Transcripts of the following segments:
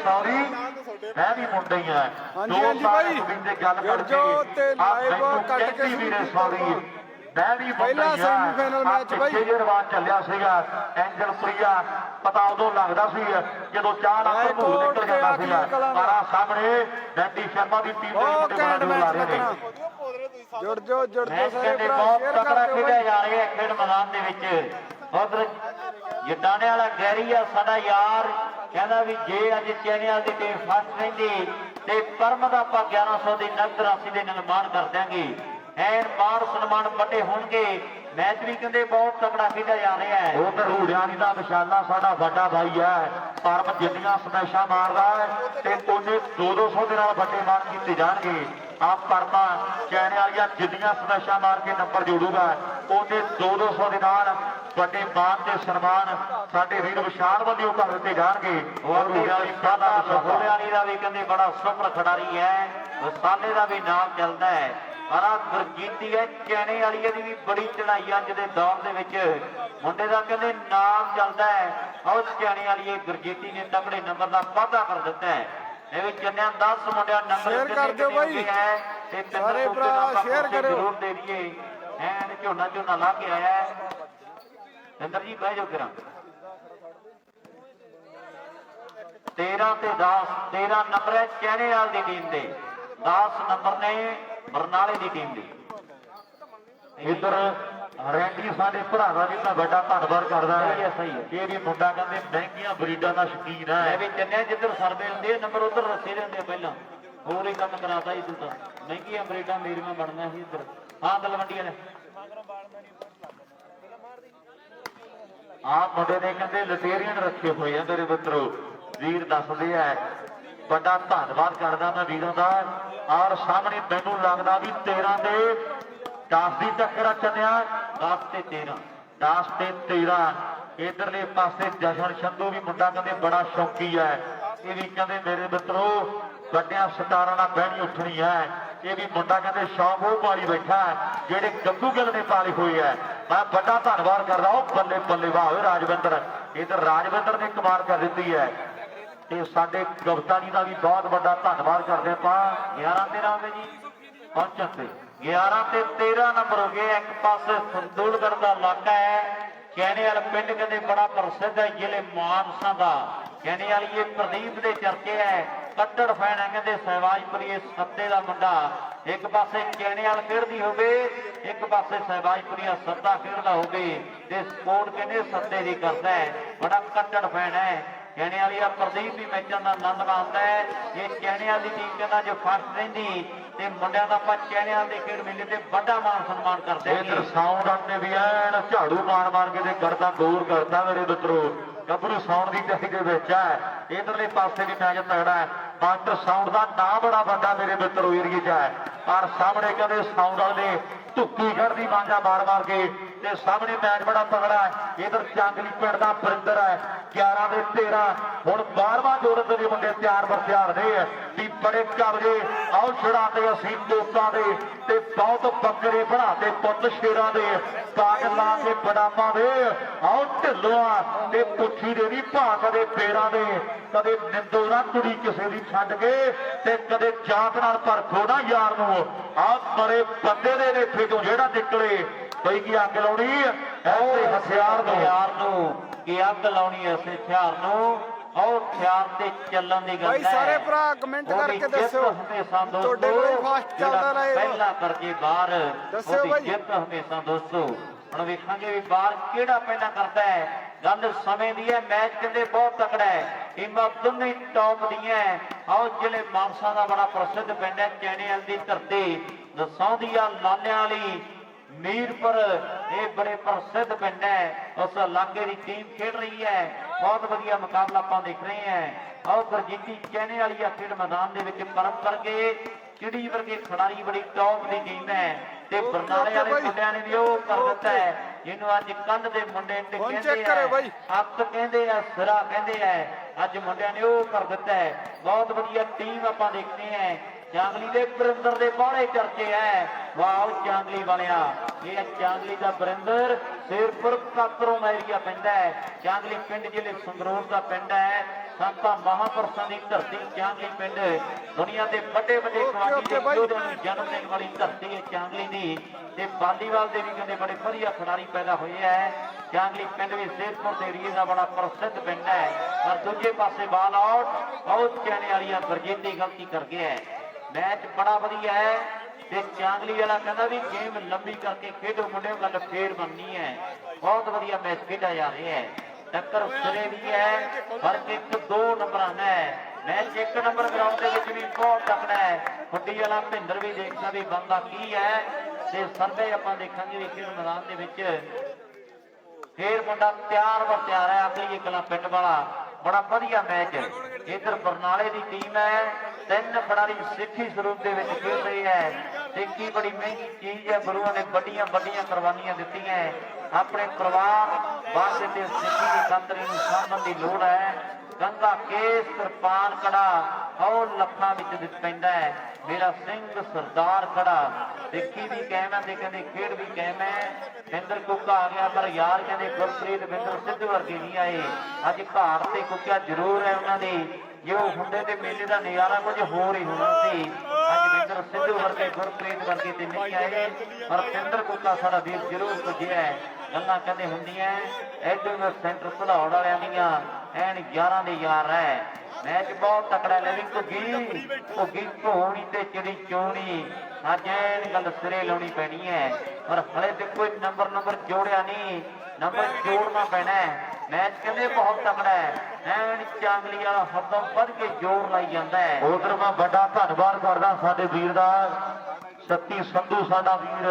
Sorry मैं भी मुंडे ही है हाँ जी भाई गुरजो ते लाइव कट के वीरे सॉरी मैं भी पहला सेमीफाइनल मैच भाई रिवाज चलिया सीगा एंजल प्रिया पता उदों लगदा सी जदों 4 अंक भूल निकल जाता सीगा पर आ सामने नैंडी शर्मा दी टीम दे मुंडे ला रहे ने जुड़ जो सारे भरा बहुत शेयर तकड़ा कर दिओ खेडिया भाई जा रहा है खेड मैदान दे विच उधर जटाने वाला गैरी आ साडा यार कहंदा भी जे अज चैने वाली टीम फस्ट रहिंदी ते परम दा आपां 1100 दी नगद राशि दे नाल माण कर देंगे एन मान सम्मान बड़े होंगे मैच भी कहते बहुत तगड़ा खेला जा रहा है उधर हूड़ियानी का विशाला साडा बड़ा भाई है परम जिन्नियां समैशा मारदा है ते ओने 200 दे नाल बड़े मान कीते जाणगे आप परमा चैने वालियां जिन्नियां समैशा मार के नंबर जोड़ूगा ओने 200 दे नाल बड़े मान ते सन्मान साडे वीर विशाल वल्लों कर दिते जाणगे और हूड़ियानी का भी कहते बड़ा सुपर खिडारी है विशाले का भी नाम चलता है पर गुरजीती है चैने वाली भी बड़ी चढ़ाई अज के दौर के मुंडे का कहते नाम चलता है और चैने वाली गुरजीती ने तगड़े नंबर का वाधा कर दिता है ये चन्या 10 मुंडिया नंबर जरूर दे दिए एन झोना झोना ला के आया इंदर जी बह जाओ करा 13 ते 10 13 नंबर है चैने वाली टीम के 10 नंबर ने बरनाले की टीम दी इधर रैंडी साडे भरावां दी तां बड़ा धन्नवाद करदा है सही है ये भी मुंडा कहंदे महंगियां ब्रीडां दा शौकीन है मैं भी चन्या जिधर सर्वे होंगे नंबर उधर रस्से देंगे पहला होर ही काम कराता ही तू तो महंगियां ब्रीडां मेरियां बनना ही इधर हाँ तलवंडियां ने आप मुंडे ने कहंदे लटेरियन रखे हुए हैं मेरे मित्रों वीर दसदे है बड़ा धन्नवाद करदा मैं वीरों का और सामने मैनू लगदा भी 13 दे 10 की टक्कर चलिया 10 ते 13 10 ते 13 इधरले पासे जशन संधू भी मुंडा कहते बड़ा शौकी है ये भी कहते मेरे मित्रों बड़िया सटारा नाल बहनी उठनी है ये भी मुंडा कहते शौक वो पाली बैठा है जेडे गंगू गिल ने पाली हुई है मैं बड़ा धन्नवाद करदा बल्ले बल्ले वाह राजविंदर इधर राजविंदर ने कमाल कर दी है ते साडे कप्तानी का भी बहुत बड़ा धन्नवाद करते हैं 11-13 हो गए जी पहुंचण ते 11 ते 13 नंबर हो गए एक पास संदूलगढ़ का इलाका है कहने वाला पिंड कहते बड़ा प्रसिद्ध है जिले मानसा का कहने वाली ये प्रदीप के चर्चे है कट्टर फैन है कहते सहवाजपुरी सत्ते का मुंडा एक पासे कहने वाल खेड़ती हो एक पासे सहवाजपुरी सत्ता खेड़ता हो स्पोर्ट कहते सत्ते की करता है बड़ा कट्टर फैन है कहने वाली प्रदीप भी मैचों का आनंद मानता है ये कहने वाली टीम कहना जो फस्ट रही ते मुंडिया का आप चैने वाले खेड मेले से बड़ा मान सम्मान करते हैं साउंड ने भी ऐन झाड़ू मार मार के गर्दा दूर करता मेरे मित्रों गबरू साउंड की तही के विच है इधरले पासे भी मैच तगड़ा है मास्टर साउंड का नाम बड़ा बड़ा मेरे मित्रों एरिए च है और सामने कहते साउंड वाले धुक्की खड़ती मांझा मार मार के ते सामने मैच बड़ा तगड़ा है इधर जांगली पिंड का बरिंदर है 11 ते 13 हुण 12वां जोड़न दे मुंडे तैयार बर तैयार ने भी बड़े कबजे आओ छड़ाते असीं तोतां दे ते बहुत बकरे बढ़ाते पुੱਤ शेरां दे काग ला के बदामां दे आओ ढिल्लों ते पुੱਠੀ दे भी भा कदे पेरां दे कदे निंदो ना कुड़ी किसे दी छड्ड के ते कदे जात नाल परखो ना यार नूं आ बड़े बंदे दे रेठे चों जेड़ा निकले कोई की अग लाउणी ऐसे हथियार नूं कि अग लाउणी ऐसे हथियार नूं और हथियार ते चलन दी गल भाई सारे भरा कमेंट करके दस्सो तोड़े कोल फास्ट चलदा रहे पहला करके बाहर दस्सो भाई जित हमेशा दोस्तों ਹੁਣ ਵੇਖਾਂਗੇ ਵੀ ਬਾਹਰ ਕਿਹੜਾ ਪਹਿਲਾਂ ਕਰਦਾ ਹੈ ਗੱਲ ਸਮੇਂ ਦੀ ਹੈ ਮੈਚ ਕਹਿੰਦੇ ਬਹੁਤ ਤਕੜਾ ਹੈ ਟੀਮਾਂ ਦੋਨੇ ਟੌਪ ਦੀਆਂ ਆਓ ਜ਼ਿਲ੍ਹੇ ਮਾਨਸਾ ਦਾ ਬੜਾ ਪ੍ਰਸਿੱਧ ਪਿੰਡ ਹੈ ਚੈਣੇਵਾਲ ਦੀ ਧਰਤੀ ਦਸੌਂਦੀ ਆ ਲਾਲਿਆਂ ਵਾਲੀ मीरपुर ये बड़े प्रसिद्ध पिंड है उस इलाके की टीम खेल रही है बहुत बढ़िया मुकाबला आप देख रहे हैं और गुरजीती चैने वाली खेड मैदान के परम करके चिड़ी वर्गे खिडारी बड़ी टॉप की टीम है ते बरनाले वाले मुंडिया ने भी कर दिता है जिन्हों अज कंध के मुंडे अत कहते हैं सिरा कहते हैं अज मुंडिया ने कर दिता है बहुत बढ़िया टीम आप देखते हैं चांगली के बरिंदर के बाले चर्चे है वाह चांगली वालिया ये चांगली का बरिंदर शेरपुर काकरों एरिया पिंड है चांगली पिंड जिले संगरूर का पिंड है ਸੰਤਾਂ ਮਹਾਂਪੁਰਸ਼ਾਂ ਦੀ ਧਰਤੀ ਚਾਂਗਲੀ ਪਿੰਡ ਦੁਨੀਆ ਦੇ ਵੱਡੇ ਵੱਡੇ ਕਬੱਡੀ ਦੇ ਯੋਧਿਆਂ ਨੂੰ ਜਨਮ ਦੇਣ ਵਾਲੀ ਧਰਤੀ ਹੈ ਚਾਂਗਲੀ ਦੀ। ਤੇ ਵਾਲੀਬਾਲ ਦੇ ਵੀ ਕਹਿੰਦੇ ਬੜੇ ਵਧੀਆ ਖਿਡਾਰੀ ਪੈਦਾ ਹੋਏ ਹੈ। ਚਾਂਗਲੀ ਪਿੰਡ ਵੀ ਸ਼ੇਰਪੁਰ ਦੇ ਏਰੀਏ ਦਾ ਬੜਾ ਪ੍ਰਸਿੱਧ ਪਿੰਡ ਹੈ। ਪਰ ਦੂਜੇ ਪਾਸੇ ਬਾਲ ਆਊਟ, ਬਹੁਤ ਚੈਨੇ ਵਾਲੀਆਂ ਵਰਜੀਤੀ ਗਲਤੀ ਕਰ ਗਿਆ ਹੈ। ਮੈਚ ਬੜਾ ਵਧੀਆ ਹੈ ਤੇ ਚਾਂਗਲੀ ਵਾਲਾ ਕਹਿੰਦਾ ਵੀ ਗੇਮ ਲੰਬੀ ਕਰਕੇ ਖੇਡੋ ਮੁੰਡਿਓ, ਗੱਲ ਫੇਰ ਬਣਨੀ ਹੈ। ਬਹੁਤ ਵਧੀਆ ਮੈਚ ਖੇਡਿਆ ਜਾ ਰਿਹਾ ਹੈ। ਟੱਕਰ ਸਿਰੇ ਦੀ ਹੈ, ਫਰਕ 1-2 ਨੰਬਰਾਂ ਦਾ ਹੈ। ਮੈਚ 1 ਨੰਬਰ ਗਰਾਊਂਡ ਦੇ ਵਿੱਚ ਵੀ ਬਹੁਤ ਤਕੜਾ ਹੈ। ਫੁੱਡੀ ਵਾਲਾ ਮਹਿੰਦਰ ਵੀ ਦੇਖਦਾ ਵੀ ਬੰਦਾ ਕੀ ਹੈ ਤੇ ਸਰਵੇ ਆਪਾਂ ਦੇਖਾਂਗੇ ਵੀ ਖੇਡ ਮੈਦਾਨ ਦੇ ਵਿੱਚ ਫੇਰ ਮੁੰਡਾ ਤਿਆਰ ਬਰ ਤਿਆਰ ਹੈ। ਅਗਲੀ ਕਲਾ ਪਿੰਡ ਵਾਲਾ ਬੜਾ ਵਧੀਆ ਮੈਚ ਹੈ। ਇਧਰ ਬਰਨਾਲੇ ਦੀ ਟੀਮ ਹੈ, 3 ਖਿਡਾਰੀ ਸਿੱਖੀ ਸਰੂਪ ਦੇ ਵਿੱਚ ਖੇਡ ਰਹੇ ਹੈ। ਸਿੱਖੀ ਬੜੀ ਮਹਿੰਗੀ ਚੀਜ਼ ਹੈ, ਗੁਰੂਆਂ ਨੇ ਵੱਡੀਆਂ ਵੱਡੀਆਂ ਕੁਰਬਾਨੀਆਂ ਦਿੱਤੀਆਂ। ਆਪਣੇ ਪਰਿਵਾਰ ਵਾਸਤੇ ਤੇ ਸਿੱਖੀ ਦੀ ਖਾਤਰ ਨੂੰ ਸਾਂਭਣ ਦੀ ਲੋੜ ਹੈ। ਗੰਗਾ ਕੇਸ ਕਿਰਪਾਨ ਕੜਾ ਉਹ ਲੱਖਾਂ ਵਿੱਚ ਪੈਂਦਾ ਹੈ। ਮੇਰਾ ਸਿੰਘ ਸਰਦਾਰ ਖੜਾ ਸਿੱਖੀ ਵੀ ਕਾਇਮ ਹੈ ਤੇ ਕਹਿੰਦੇ ਖੇਡ ਵੀ ਕਾਇਮ ਹੈ। ਇੰਦਰ ਕੁੱਕਾ ਆ ਗਿਆ ਪਰ ਯਾਰ ਕਹਿੰਦੇ ਗੁਰਪ੍ਰੀਤ ਬਿੰਦਰ ਸਿੱਧੂ ਵਰਗੇ ਨਹੀਂ ਆਏ। ਅੱਜ ਘਾਟ ਤੇ ਕੁੱਕਿਆ ਜ਼ਰੂਰ ਹੈ ਉਹਨਾਂ ਦੀ। ਜੋ ਹੁੰਦੇ ਤੇ ਮੇਲੇ ਦਾ ਨਜ਼ਾਰਾ ਕੁਝ ਹੋਰ ਹੀ ਹੋਣਾ ਸੀ। ਅੱਜ ਬਿੰਦਰ ਸਿੱਧੂ ਵਰਗੇ ਗੁਰਪ੍ਰੀਤ ਵਰਗੇ ਤੇ ਨਹੀਂ ਆਏ ਪਰ ਇੰਦਰ ਕੁੱਕਾ ਸਾਡਾ ਵੀਰ ਜ਼ਰੂਰ ਪੁੱਜਿਆ ਹੈ। ਗੱਲਾਂ ਕਹਿੰਦੇ ਹੁੰਦੀਆਂ ਐਡਰ ਸੈਂਟਰ ਭਲੌੜ ਵਾਲਿਆਂ ਦੀਆਂ ਐਨ 11 ਦੇ ਯਾਰ ਹੈ। ਮੈਚ ਬਹੁਤ ਤਕੜਾ ਲੈ ਵੀ ਘੁੱਗੀ ਘੋਣੀ ਤੇ ਚਿੜੀ ਚੋਣੀ ਅੱਜ ਐਨ ਗੱਲ ਸਿਰੇ ਲਾਉਣੀ ਪੈਣੀ ਹੈ। ਪਰ ਹਲੇ ਤੇ ਕੋਈ ਨੰਬਰ ਜੋੜਿਆ ਨਹੀਂ, ਨੰਬਰ ਜੋੜਨਾ ਪੈਣਾ ਹੈ। ਮੈਚ ਕਹਿੰਦੇ ਬਹੁਤ ਤਕੜਾ ਹੈ। ਐਨ ਚਾਂਗਲੀ ਵਾਲਾ ਹੱਦੋਂ ਵੱਧ ਕੇ ਜ਼ੋਰ ਲਾਈ ਜਾਂਦਾ ਹੈ। ਉਧਰ ਮੈਂ ਵੱਡਾ ਧੰਨਵਾਦ ਕਰਦਾ ਸਾਡੇ ਵੀਰ ਦਾ ਸੱਤੀ ਸੰਧੂ ਸਾਡਾ ਵੀਰ।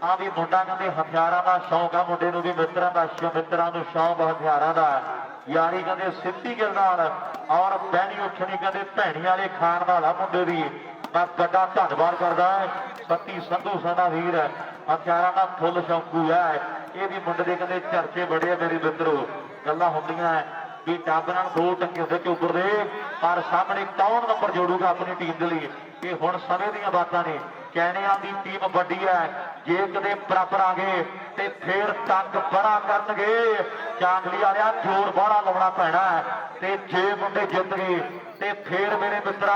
ਆ ਵੀ ਮੁੰਡਾ ਕਹਿੰਦੇ ਹਥਿਆਰਾਂ ਦਾ ਸ਼ੌਂਕ ਆ ਮੁੰਡੇ ਨੂੰ ਵੀ, ਮਿੱਤਰਾਂ ਨੂੰ ਸ਼ੌਂਕ ਹਥਿਆਰਾਂ ਦਾ। ਯਾਰੀ ਕਹਿੰਦੇ ਸਿੱਧੀ ਗਿਲ ਨਾਲ ਔਰ ਬਹਿਣੀ ਉੱਠਣੀ ਕਹਿੰਦੇ ਭੈਣੀ ਵਾਲੇ ਖਾਨ ਵਾਲਾ ਮੁੰਡੇ ਦੀ ਮੈਂ ਵੱਡਾ ਧੰਨਵਾਦ ਕਰਦਾ। ਸੱਤੀ ਸੰਧੂ ਸਾਡਾ ਵੀਰ ਹਥਿਆਰਾਂ ਦਾ ਫੁੱਲ ਸ਼ੌਂਕੂ ਹੈ। ਇਹ ਵੀ ਮੁੰਡੇ ਦੇ ਕਹਿੰਦੇ ਚਰਚੇ ਬੜੇ ਆ ਮੇਰੇ ਮਿੱਤਰੋ। ਗੱਲਾਂ ਹੁੰਦੀਆਂ ਵੀ ਟੱਬ ਨਾਲ 2 ਟੰਗੇ ਹੁੰਦੇ ਚੋਬਰ ਦੇ, ਪਰ ਸਾਹਮਣੇ ਕੌਣ ਨੰਬਰ ਜੋੜੂਗਾ ਆਪਣੀ ਟੀਮ ਦੇ ਲਈ। ਇਹ ਹੁਣ ਸਮੇਂ ਦੀਆਂ ਬਾਤਾਂ ਨੇ। ਕੈਨੇਡਾ ਦੀ ਟੀਮ ਵੱਡੀ ਹੈ, ਜੇ ਕਦੇ ਬਰਾਬਰ ਆ ਗਏ ਤੇ ਫੇਰ ਤੱਕ ਬੜਾ ਕਰਨਗੇ। ਚਾਂਗਲੀ ਵਾਲਿਆ ਜ਼ੋਰ ਬਾਹਲਾ ਲਾਉਣਾ ਪੈਣਾ ਤੇ ਜੇ ਮੁੰਡੇ ਜਿੱਤ ਗਏ ਤੇ ਫੇਰ ਮੇਰੇ ਮਿੱਤਰਾ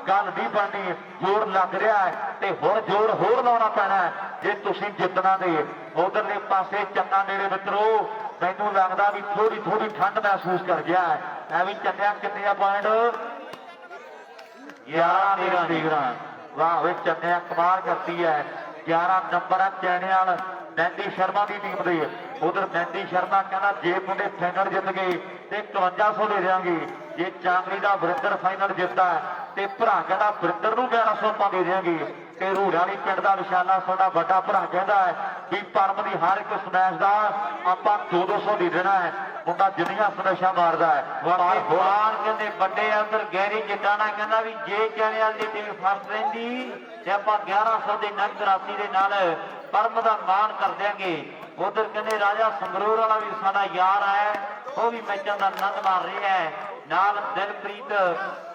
ਗੱਲ ਨਹੀਂ ਬਣਨੀ। ਜ਼ੋਰ ਲੱਗ ਰਿਹਾ ਤੇ ਹੁਣ ਜ਼ੋਰ ਹੋਰ ਲਾਉਣਾ ਪੈਣਾ ਜੇ ਤੁਸੀਂ ਜਿੱਤਣਾ ਦੇ। ਉਧਰਲੇ ਪਾਸੇ ਚੰਗਾ ਮੇਰੇ ਮਿੱਤਰੋ ਮੈਨੂੰ ਲੱਗਦਾ ਵੀ ਥੋੜੀ ਠੰਡ ਮਹਿਸੂਸ ਕਰ ਗਿਆ। ਐਵੇਂ ਚੱਲਿਆ ਕਿੰਨੇ ਆ ਪੁਆਇੰਟ 11-13। ਵਾਹ ਵੇ ਚੰਨਿਆ ਕਮਾਲ ਕਰਤੀ ਹੈ। 11 ਨੰਬਰ ਹੈ ਚੈਨਿਆਲ ਨੈਂਦੀ ਸ਼ਰਮਾ ਦੀ ਟੀਮ ਦੇ। ਉਧਰ ਨੈਂਦੀ ਸ਼ਰਮਾ ਕਹਿੰਦਾ ਜੇ ਮੁੰਡੇ ਫਾਈਨਲ ਜਿੱਤ ਗਏ ਤੇ 5100 ਦੇ ਦਿਆਂਗੇ। ਜੇ ਚਾਂਗਲੀ ਦਾ ਵਰਿੰਦਰ ਫਾਈਨਲ ਜਿੱਤਦਾ ਤੇ ਭਰਾ ਕਹਿੰਦਾ ਵਰਿੰਦਰ ਨੂੰ 1100 ਆਪਾਂ ਦੇ ਦਿਆਂਗੇ। ਤੇ ਰੂੜਾਲੀ ਪਿੰਡ ਦਾ ਵਿਸ਼ਾਲਾ ਸਾਡਾ ਵੱਡਾ ਭਰਾ ਕਹਿੰਦਾ ਵੀ ਪਰਮ ਦੀ ਹਰ ਇੱਕ ਸਮੈਸ਼ ਦਾ ਆਪਾਂ 200 ਦੇ ਦੇਣਾ ਹੈ। ਮੁੰਡਾ ਜਿੰਨੀਆਂ ਸਮੈਸ਼ਾਂ ਮਾਰਦਾ ਹੈ ਵਾਰ ਕਹਿੰਦੇ ਵੱਡੇ ਆ। ਉਧਰ ਗੈਰੀ ਜਟਾਣਾ ਕਹਿੰਦਾ ਵੀ ਜੇ ਚੈਨਿਆਲ ਦੀ ਟੀਮ ਫਸਟ ਰਹਿੰਦੀ ਤੇ ਆਪਾਂ 1100 ਦੇ ਨਗਦ ਰਾਸ਼ੀ ਦੇ ਨਾਲ ਪਰਮ ਦਾ ਮਾਣ ਕਰ ਦਿਆਂਗੇ। ਉਧਰ ਕਹਿੰਦੇ ਰਾਜਾ ਸੰਗਰੂਰ ਵਾਲਾ ਵੀ ਸਾਡਾ ਯਾਰ ਹੈ, ਉਹ ਵੀ ਮੈਚਾਂ ਦਾ ਆਨੰਦ ਮਾਰ ਰਿਹਾ ਹੈ। ਨਾਲ ਦਿਲਪ੍ਰੀਤ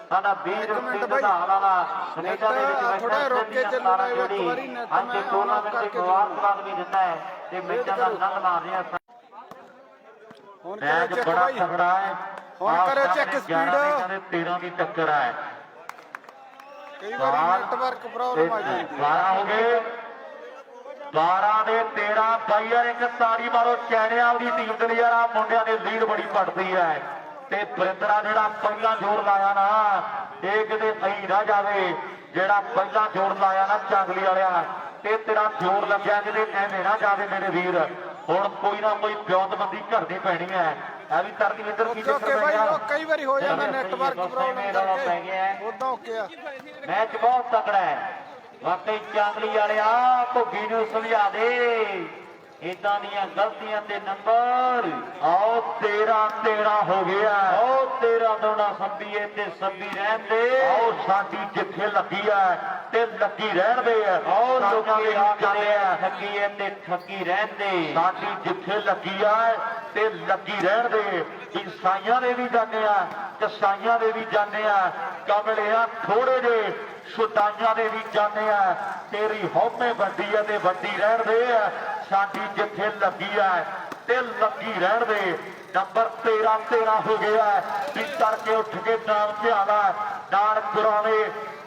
ਸਾਡਾ ਵੀਰ ਢਾਲ ਵਾਲਾ ਕੈਨੇਡਾ ਦੇ ਵਿੱਚ ਥੋੜਾ ਰੁਕ ਕੇ ਚੱਲਣਾ ਇੱਕ ਵਾਰੀ ਨੈਟ ਅੱਜ ਟੂਰਨਾਮੈਂਟ ਦੇ ਮੁਬਾਰਕਬਾਦ ਵੀ ਦਿੰਦਾ ਹੈ ਤੇ ਮੈਚਾਂ ਦਾ ਆਨੰਦ ਮਾਰ ਰਿਹਾ। ਹੁਣ ਮੈਚ ਕਰੇ ਚੈੱਕ ਬੜਾ ਭਾਈ, ਤਗੜਾ ਹੈ। ਹੁਣ ਕਰੇ ਚੈੱਕ ਸਪੀਡ। 13 ਦੀ ਟੱਕਰ ਹੈ। ਕਈ ਵਾਰੀ ਨੈਟਵਰਕ ਪ੍ਰੋਬਲਮ ਆ ਜਾਂਦੀ 12 ਹੋ ਗਏ 12 ਦੇ 13। ਬਾਈ ਯਾਰ ਇੱਕ ਤਾੜੀ ਮਾਰੋ ਚੈਨਿਆਲ ਦੀ ਟੀਮ ਦੇ ਲਈ। ਯਾਰ ਆ ਮੁੰਡਿਆਂ ਦੀ ਲੀਡ ਬੜੀ ਪੜਦੀ ਹੈ ਤੇ ਬਰਿੰਦਰਾ ਜਿਹੜਾ ਪਹਿਲਾਂ ਜ਼ੋਰ ਲਾਇਆ ਨਾ ਇਹ ਕਿਤੇ ਅਈ ਨਾ ਜਾਵੇ। ਜਿਹੜਾ ਪਹਿਲਾਂ ਜ਼ੋਰ ਲਾਇਆ ਨਾ ਚਾਂਗਲੀ ਵਾਲਿਆ ਤੇ ਤੇਰਾ ਜ਼ੋਰ ਲੱਗਿਆ ਕਿਤੇ ਐਵੇਂ ਨਾ ਜਾਵੇ ਮੇਰੇ ਵੀਰ। ਹੁਣ ਕੋਈ ਨਾ ਕੋਈ ਬਿਉਂਤਬੰਦੀ ਕਰਨੀ ਪੈਣੀ ਹੈ। ਇਹ ਵੀ ਤਰਦੀ ਇੱਧਰ ਕੀ ਚੱਕਰ ਪੈ ਗਿਆ। ਕਈ ਵਾਰੀ ਹੋ ਜਾਂਦਾ ਨੈਟਵਰਕ ਪ੍ਰੋਬਲਮ ਕਰਕੇ ਉਦਾਂ ਓਕੇ ਆ। ਮੈਚ ਬਹੁਤ ਤਕੜਾ ਹੈ ਵਾਕਈ। ਚਾਂਗਲੀ ਵਾਲਿਆ ਘੁੱਗੀ ਨੂੰ ਸਮਝਾ ਦੇ ਇਦਾਂ ਦੀਆਂ ਗਲਤੀਆਂ ਤੇ ਨੰਬਰ ਆਓ 13 ਹੋ ਗਿਆ। ਆਓ 13 ਦੋਣਾ ਸੱਬੀਏ ਤੇ ਸੱਬੀ ਰਹਿਣ ਦੇ। ਆਓ ਸਾਡੀ ਜਿੱਥੇ ਲੱਗੀ ਹੈ ਤੇ ਲੱਗੀ ਰਹਿਣ ਦੇ। ਆਓ ਲੋਕੀ ਆਖਦੇ ਆ ਠੱਗੀਏ ਤੇ ਠੱਗੀ ਰਹਿਣ ਦੇ। ਸਾਡੀ ਜਿੱਥੇ ਲੱਗੀ ਹੈ ਤੇ ਲੱਗੀ ਰਹਿਣ ਦੇ। ਈਸਾਈਆਂ ਦੇ ਵੀ ਜਾਂਦੇ ਆ, ਕਸਾਈਆਂ ਦੇ ਵੀ ਜਾਂਦੇ ਆ, ਕਮਲਿਆ ਥੋੜੇ ਜੇ ਸੁਦਾਈਆਂ ਦੇ ਵੀ ਜਾਂਦੇ ਆ। ਤੇਰੀ ਹਉਮੈ ਵੱਡੀ ਹੈ ਤੇ ਵੱਡੀ ਰਹਿਣ ਦੇ। ਸਾਡੀ ਜਿੱਥੇ ਲੱਗੀ ਹੈ ਤੇ ਲੱਗੀ ਰਹਿਣ ਦੇ। ਨੰਬਰ 13 ਹੋ ਗਿਆ ਵੀ ਤੜਕੇ ਉੱਠ ਕੇ ਨਾਮ ਧਿਆਣਾ ਨਾਲ ਪੁਰਾਣੇ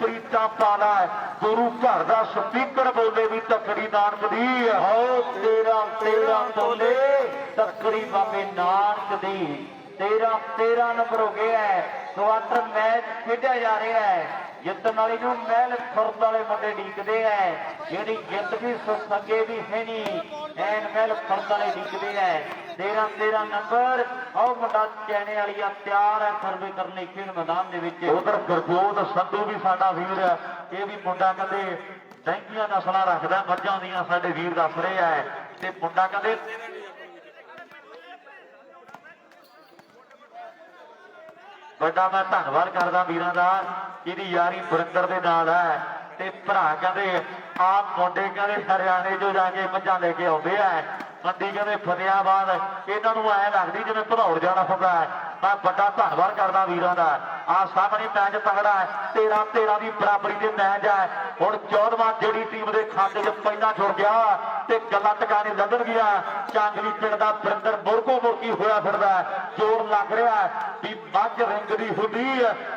ਪ੍ਰੀਤਾਂ ਪਾਣਾ ਗੁਰੂ ਘਰ ਦਾ ਸਪੀਕਰ ਬੋਲੇ ਵੀ ਤਕੜੀ ਨਾਨਕ ਦੀ ਆਓ 13 ਤੋਲੇ ਤਕੜੀ ਬਾਬੇ ਨਾਨਕ ਦੀ 13 ਨੰਬਰ ਹੋ ਗਿਆ ਕੁਆਟਰ ਮੈਚ ਖੇਡਿਆ ਜਾ ਰਿਹਾ ਹੈ ਜਿੱਤਣ ਵਾਲੀ ਨੂੰ ਮਹਿਲ ਖੁਰਦ ਵਾਲੇ ਮੁੰਡੇ ਡੀਕਦੇ ਐ ਜਿਹੜੀ ਜਿੱਤ ਵੀ ਸੁੱਗੇ ਵੀ ਹੈ ਨਹੀਂ ਐਨ ਮਹਿਲ ਖੁਰਦ ਵਾਲੇ ਡੀਕਦੇ ਐ 13 ਨੰਬਰ ਆਹ ਮੁੰਡਾ ਚੈਣੇ ਵਾਲੀ ਆ ਤਿਆਰ ਹੈ ਸਰਵੇ ਕਰਨ ਲਈ ਖੇਡ ਮੈਦਾਨ ਦੇ ਵਿੱਚ ਉਧਰ ਗੁਰਜੋਤ ਸੰਧੂ ਵੀ ਸਾਡਾ ਵੀਰ ਹੈ ਇਹ ਵੀ ਮੁੰਡਾ ਕਹਿੰਦੇ ਡੈਂਗੀਆਂ ਨਸਲਾਂ ਰੱਖਦਾ ਮੱਝਾਂ ਦੀਆਂ ਸਾਡੇ ਵੀਰ ਦੱਸ ਰਹੇ ਐ ਤੇ ਮੁੰਡਾ ਕਹਿੰਦੇ ਵੱਡਾ ਮੈਂ ਧੰਨਵਾਦ ਕਰਦਾ ਵੀਰਾਂ ਦਾ ਇਹਦੀ ਯਾਰੀ ਬਰਿੰਦਰ ਦੇ ਨਾਲ ਹੈ ਤੇ ਭਰਾ ਕਹਿੰਦੇ ਆਪ ਮੁੰਡੇ ਕਹਿੰਦੇ ਹਰਿਆਣੇ ਚੋਂ ਜਾ ਕੇ ਮੱਝਾਂ ਲੈ ਕੇ ਆਉਂਦੇ ਆ ਮੰਡੀ ਕਹਿੰਦੇ ਫਤਿਆਬਾਦ ਇਹਨਾਂ ਨੂੰ ਐ ਲੱਗਦੀ ਜਿਵੇਂ ਭਦੌੜ ਜਾਣਾ ਹੁੰਦਾ ਮੈਂ ਵੱਡਾ ਧੰਨਵਾਦ ਕਰਦਾ ਵੀਰਾਂ ਦਾ ਆ ਸਾਹਮਣੇ ਮੈਚ ਤਗੜਾ ਹੈ 13 ਦੀ ਬਰਾਬਰੀ ਦੇ ਮੈਚ ਹੈ ਹੁਣ 14ਵਾਂ ਜਿਹੜੀ ਟੀਮ ਦੇ ਖਾਤੇ 'ਚ ਪਹਿਲਾਂ ਜੁੜ ਗਿਆ ਤੇ ਗੱਲਾਂ ਟਿਕਾਣੇ ਲੱਗਣ ਗਿਆ ਚਾਂਗਲੀ ਪਿੰਡ ਦਾ ਬਰਿੰਦਰ ਮੁਰਗੋ ਮੁਰਗੀ ਹੋਇਆ ਫਿਰਦਾ ਜੋਰ ਲੱਗ ਰਿਹਾ ਵੀ ਮੱਝ ਰਿੰਗ ਦੀ ਹੁੰਦੀ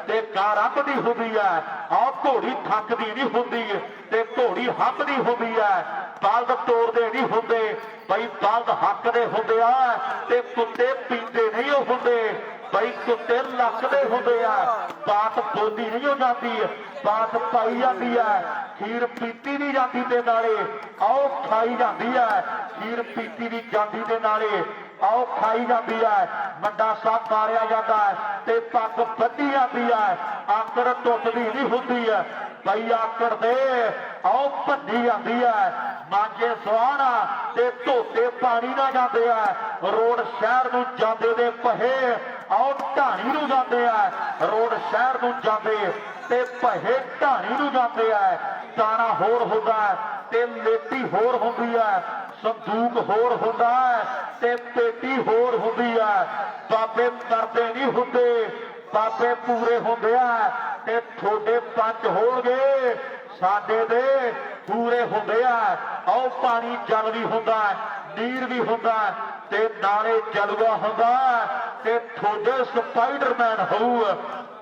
ਤੇ ਕਾਰ ਰੱਬ ਦੀ ਹੁੰਦੀ ਹੈ ਆਹ ਘੋੜੀ ਥੱਕਦੀ ਨਹੀਂ ਹੁੰਦੀ ਤੇ ਘੋੜੀ ਹੱਥ ਦੀ ਹੁੰਦੀ ਹੈ ਬਲਦ ਤੋੜਦੇ ਨਹੀਂ ਹੁੰਦੇ ਬਈ ਬਲਦ ਹੱਕ ਦੇ ਹੁੰਦੇ ਆ ਤੇ ਕੁੱਤੇ ਪੀਂਦੇ ਨਹੀਂ ਉਹ ਹੁੰਦੇ ਬਈ ਕੁੱਤੇ ਲੱਕਦੇ ਹੁੰਦੇ ਆ ਬਾਤ ਬੋਲੀ ਨਹੀਂ ਹੋ ਜਾਂਦੀ ਬਾਤ ਪਾਈ ਜਾਂਦੀ ਹੈ ਖੀਰ ਪੀਤੀ ਨਹੀਂ ਜਾਂਦੀ ਤੇ ਨਾਲੇ ਆਓ ਖਾਈ ਜਾਂਦੀ ਹੈ ਖੀਰ ਪੀਤੀ ਦੀ ਜਾਂਦੀ ਦੇ ਨਾਲੇ ਆਓ ਖਾਈ ਜਾਂਦੀ ਹੈ ਵੱਡਾ ਸਾਹਿਬ ਮਾਰਿਆ ਜਾਂਦਾ ਹੈ ਤੇ ਪੱਗ ਬੱਧੀ ਜਾਂਦੀ ਹੈ ਆਕੜ ਟੁੱਟਦੀ ਨਹੀਂ ਹੁੰਦੀ ਹੈ ਬਈ ਆਕੜ ਦੇ ਆਓ ਭੰਨੀ ਜਾਂਦੀ ਹੈ ਮਾਂਜੇ ਸੁਆਣਾ ਤੇ ਧੋਤੇ ਪਾਣੀ ਨਾ ਜਾਂਦੇ ਆ ਰੋਡ ਸ਼ਹਿਰ ਨੂੰ ਜਾਂਦੇ ਦੇ ਪਹੇ ਆਓ ਢਾਣੀ ਨੂੰ ਜਾਂਦੇ ਆ ਰੋਡ ਸ਼ਹਿਰ ਨੂੰ ਜਾਂਦੇ ਤੇ ਪਹੇ ਢਾਣੀ ਨੂੰ ਜਾਂਦੇ ਆ ਤਾਣਾ ਹੋਰ ਹੁੰਦਾ ਤੇ ਲੇਟੀ ਹੋਰ ਹੁੰਦੀ ਹੈ ਸੰਦੂਕ ਹੋਰ ਹੁੰਦਾ ਹੈ ਤੇ ਪੇਟੀ ਹੋਰ ਹੁੰਦੀ ਹੈ ਬਾਬੇ ਕਰਦੇ ਨਹੀਂ ਹੁੰਦੇ ਬਾਬੇ ਪੂਰੇ ਹੁੰਦੇ ਆ ਤੇ ਤੁਹਾਡੇ ਪੰਜ ਹੋਣਗੇ ਸਾਡੇ ਦੇ ਪੂਰੇ ਹੁੰਦੇ ਆ ਆਓ ਪਾਣੀ ਜਲ ਵੀ ਹੁੰਦਾ ਨੀਰ ਵੀ ਹੁੰਦਾ ਤੇ ਨਾਲੇ ਜਲੂਆ ਹੁੰਦਾ ਤੇ ਤੁਹਾਡੇ ਸਪਾਈਡਰਮੈਨ ਹੋਊ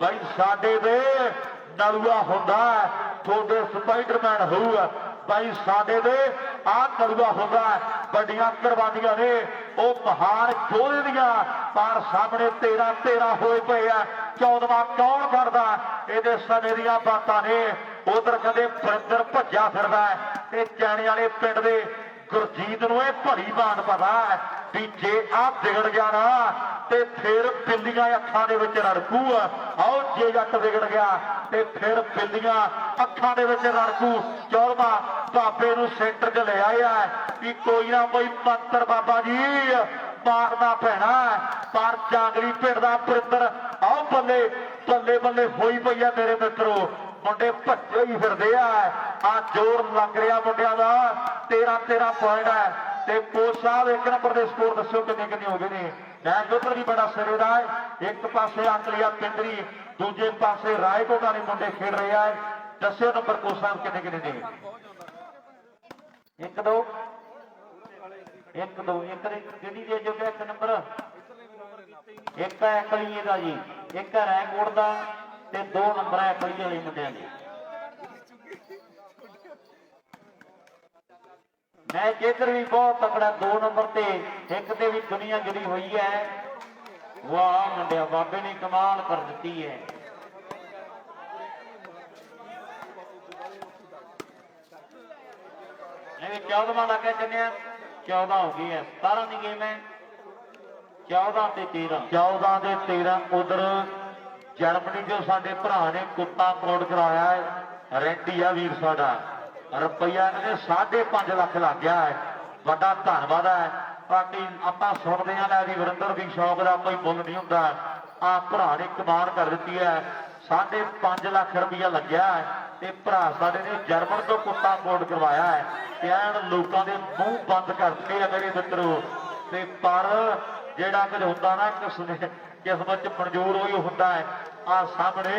ਬਈ ਸਾਡੇ ਦੇ ਨਲੂਆ ਹੁੰਦਾ ਤੁਹਾਡੇ ਸਪਾਈਡਰਮੈਨ ਹੋਊ ਭਾਈ ਸਾਡੇ ਦੇ ਆਹ ਨਲੂਆ ਹੁੰਦਾ ਵੱਡੀਆਂ ਕੁਰਬਾਨੀਆਂ ਨੇ ਉਹ ਮਹਾਨ ਯੋਧੇ ਦੀਆਂ ਪਰ ਸਾਹਮਣੇ 13 ਹੋਏ ਪਏ ਆ 14ਵਾਂ ਕੌਣ ਕਰਦਾ ਇਹਦੇ ਸਮੇਂ ਦੀਆਂ ਬਾਤਾਂ ਨੇ ਉਧਰ ਕਦੇ ਬਰਿੰਦਰ ਭੱਜਾ ਫਿਰਦਾ ਤੇ ਚੈਣੇ ਵਾਲੇ ਪਿੰਡ ਦੇ ਗੁਰਜੀਤ ਨੂੰ ਇਹ ਭਲੀ ਬਾਤ ਪਤਾ ਵੀ ਜੇ ਆਹ ਵਿਗੜ ਗਿਆ ਨਾ ਤੇ ਫਿਰ ਬਿੱਲੀਆਂ ਅੱਖਾਂ ਦੇ ਵਿੱਚ ਰੜਕੂ ਆਓ ਜੇ ਜੱਟ ਵਿਗੜ ਗਿਆ ਤੇ ਫਿਰ ਬਿੱਲੀਆਂ ਅੱਖਾਂ ਦੇ ਵਿੱਚ ਰੜਕੂ 14ਵਾਂ ਬਾਬੇ ਨੂੰ ਸੈਂਟਰ 'ਚ ਲੈ ਆਇਆ ਵੀ ਕੋਈ ਨਾ ਕੋਈ ਮੰਤਰ ਬਾਬਾ ਜੀ ਮਾਰਨਾ ਪੈਣਾ ਪਰ ਚਾਂਗਲੀ ਪਿੰਡ ਦਾ ਬਰਿੰਦਰ ਆਓ ਬੱਲੇ ਹੋਈ ਪਈ ਆ ਮੇਰੇ ਮਿੱਤਰੋ ਮੁੰਡੇ ਭੱਜੇ ਹੀ ਫਿਰਦੇ ਆ ਜ਼ੋਰ ਲੱਗ ਰਿਹਾ ਮੁੰਡਿਆਂ ਦਾ 13 ਪੁਆਇੰਟ ਹੈ ਤੇ ਕੋਚ ਸਾਹਿਬ 1 ਨੰਬਰ ਦੇ ਸਕੋਰ ਦੱਸਿਓ ਕਿੰਨੇ ਹੋ ਗਏ ਨੇ ਮੈਚ ਉੱਧਰ ਵੀ ਬੜਾ ਸਿਰੇ ਦਾ ਹੈ ਇੱਕ ਪਾਸੇ ਅੰਕਲੀਆ ਪਿੰਡਰੀ ਦੂਜੇ ਪਾਸੇ ਰਾਏਕੋਟ ਵਾਲੇ ਮੁੰਡੇ ਖੇਡ ਰਹੇ ਆ ਦੱਸਿਓ ਨੰਬਰ ਕੋਚ ਸਾਹਿਬ ਕਿੰਨੇ ਨੇ 1-2 ਜਿਹੜੀ ਦੇ ਜੋ 1 ਨੰਬਰ ਇੱਕ ਹੈ ਅੰਕਲੀਏ ਦਾ ਜੀ ਇੱਕ ਹੈ ਰਾਏਕੋਟ ਦਾ ਤੇ 2 ਨੰਬਰ ਹੈ ਅੰਕਲੀਏ ਵਾਲੇ ਮੁੰਡਿਆਂ ਦੇ मैच इधर भी बहुत तगड़ा 2 नंबर ते एक ते भी दुनिया गिरी हुई है वाह मुंडिया बाबे ने कमाल कर दी है नहीं 14वां लगा चलिया 14 हो गई है 17 की गेम है 14 ते 13 उधर जर्मनी जो साडे भरा ने कुत्ता कोड कराया है रेंटी है वीर साडा रुपया ने 5.5 लाख लग गया है बड़ा धन्यवाद है बाकी आप सुनते हैं लै वरिंदर की शौक का कोई मुल नहीं होंगे आ भरा ने कमान कर दी है 5.5 लाख रुपया लग्या है ते भरा साडे ने जर्मन तो कुत्ता कोड करवाया है एन लोगों के मूँह बंद करते हैं मेरे मित्रों ते पर जेड़ा कुछ होंदा ना किस्मत च मंजूर होई हुंदा है आ सामने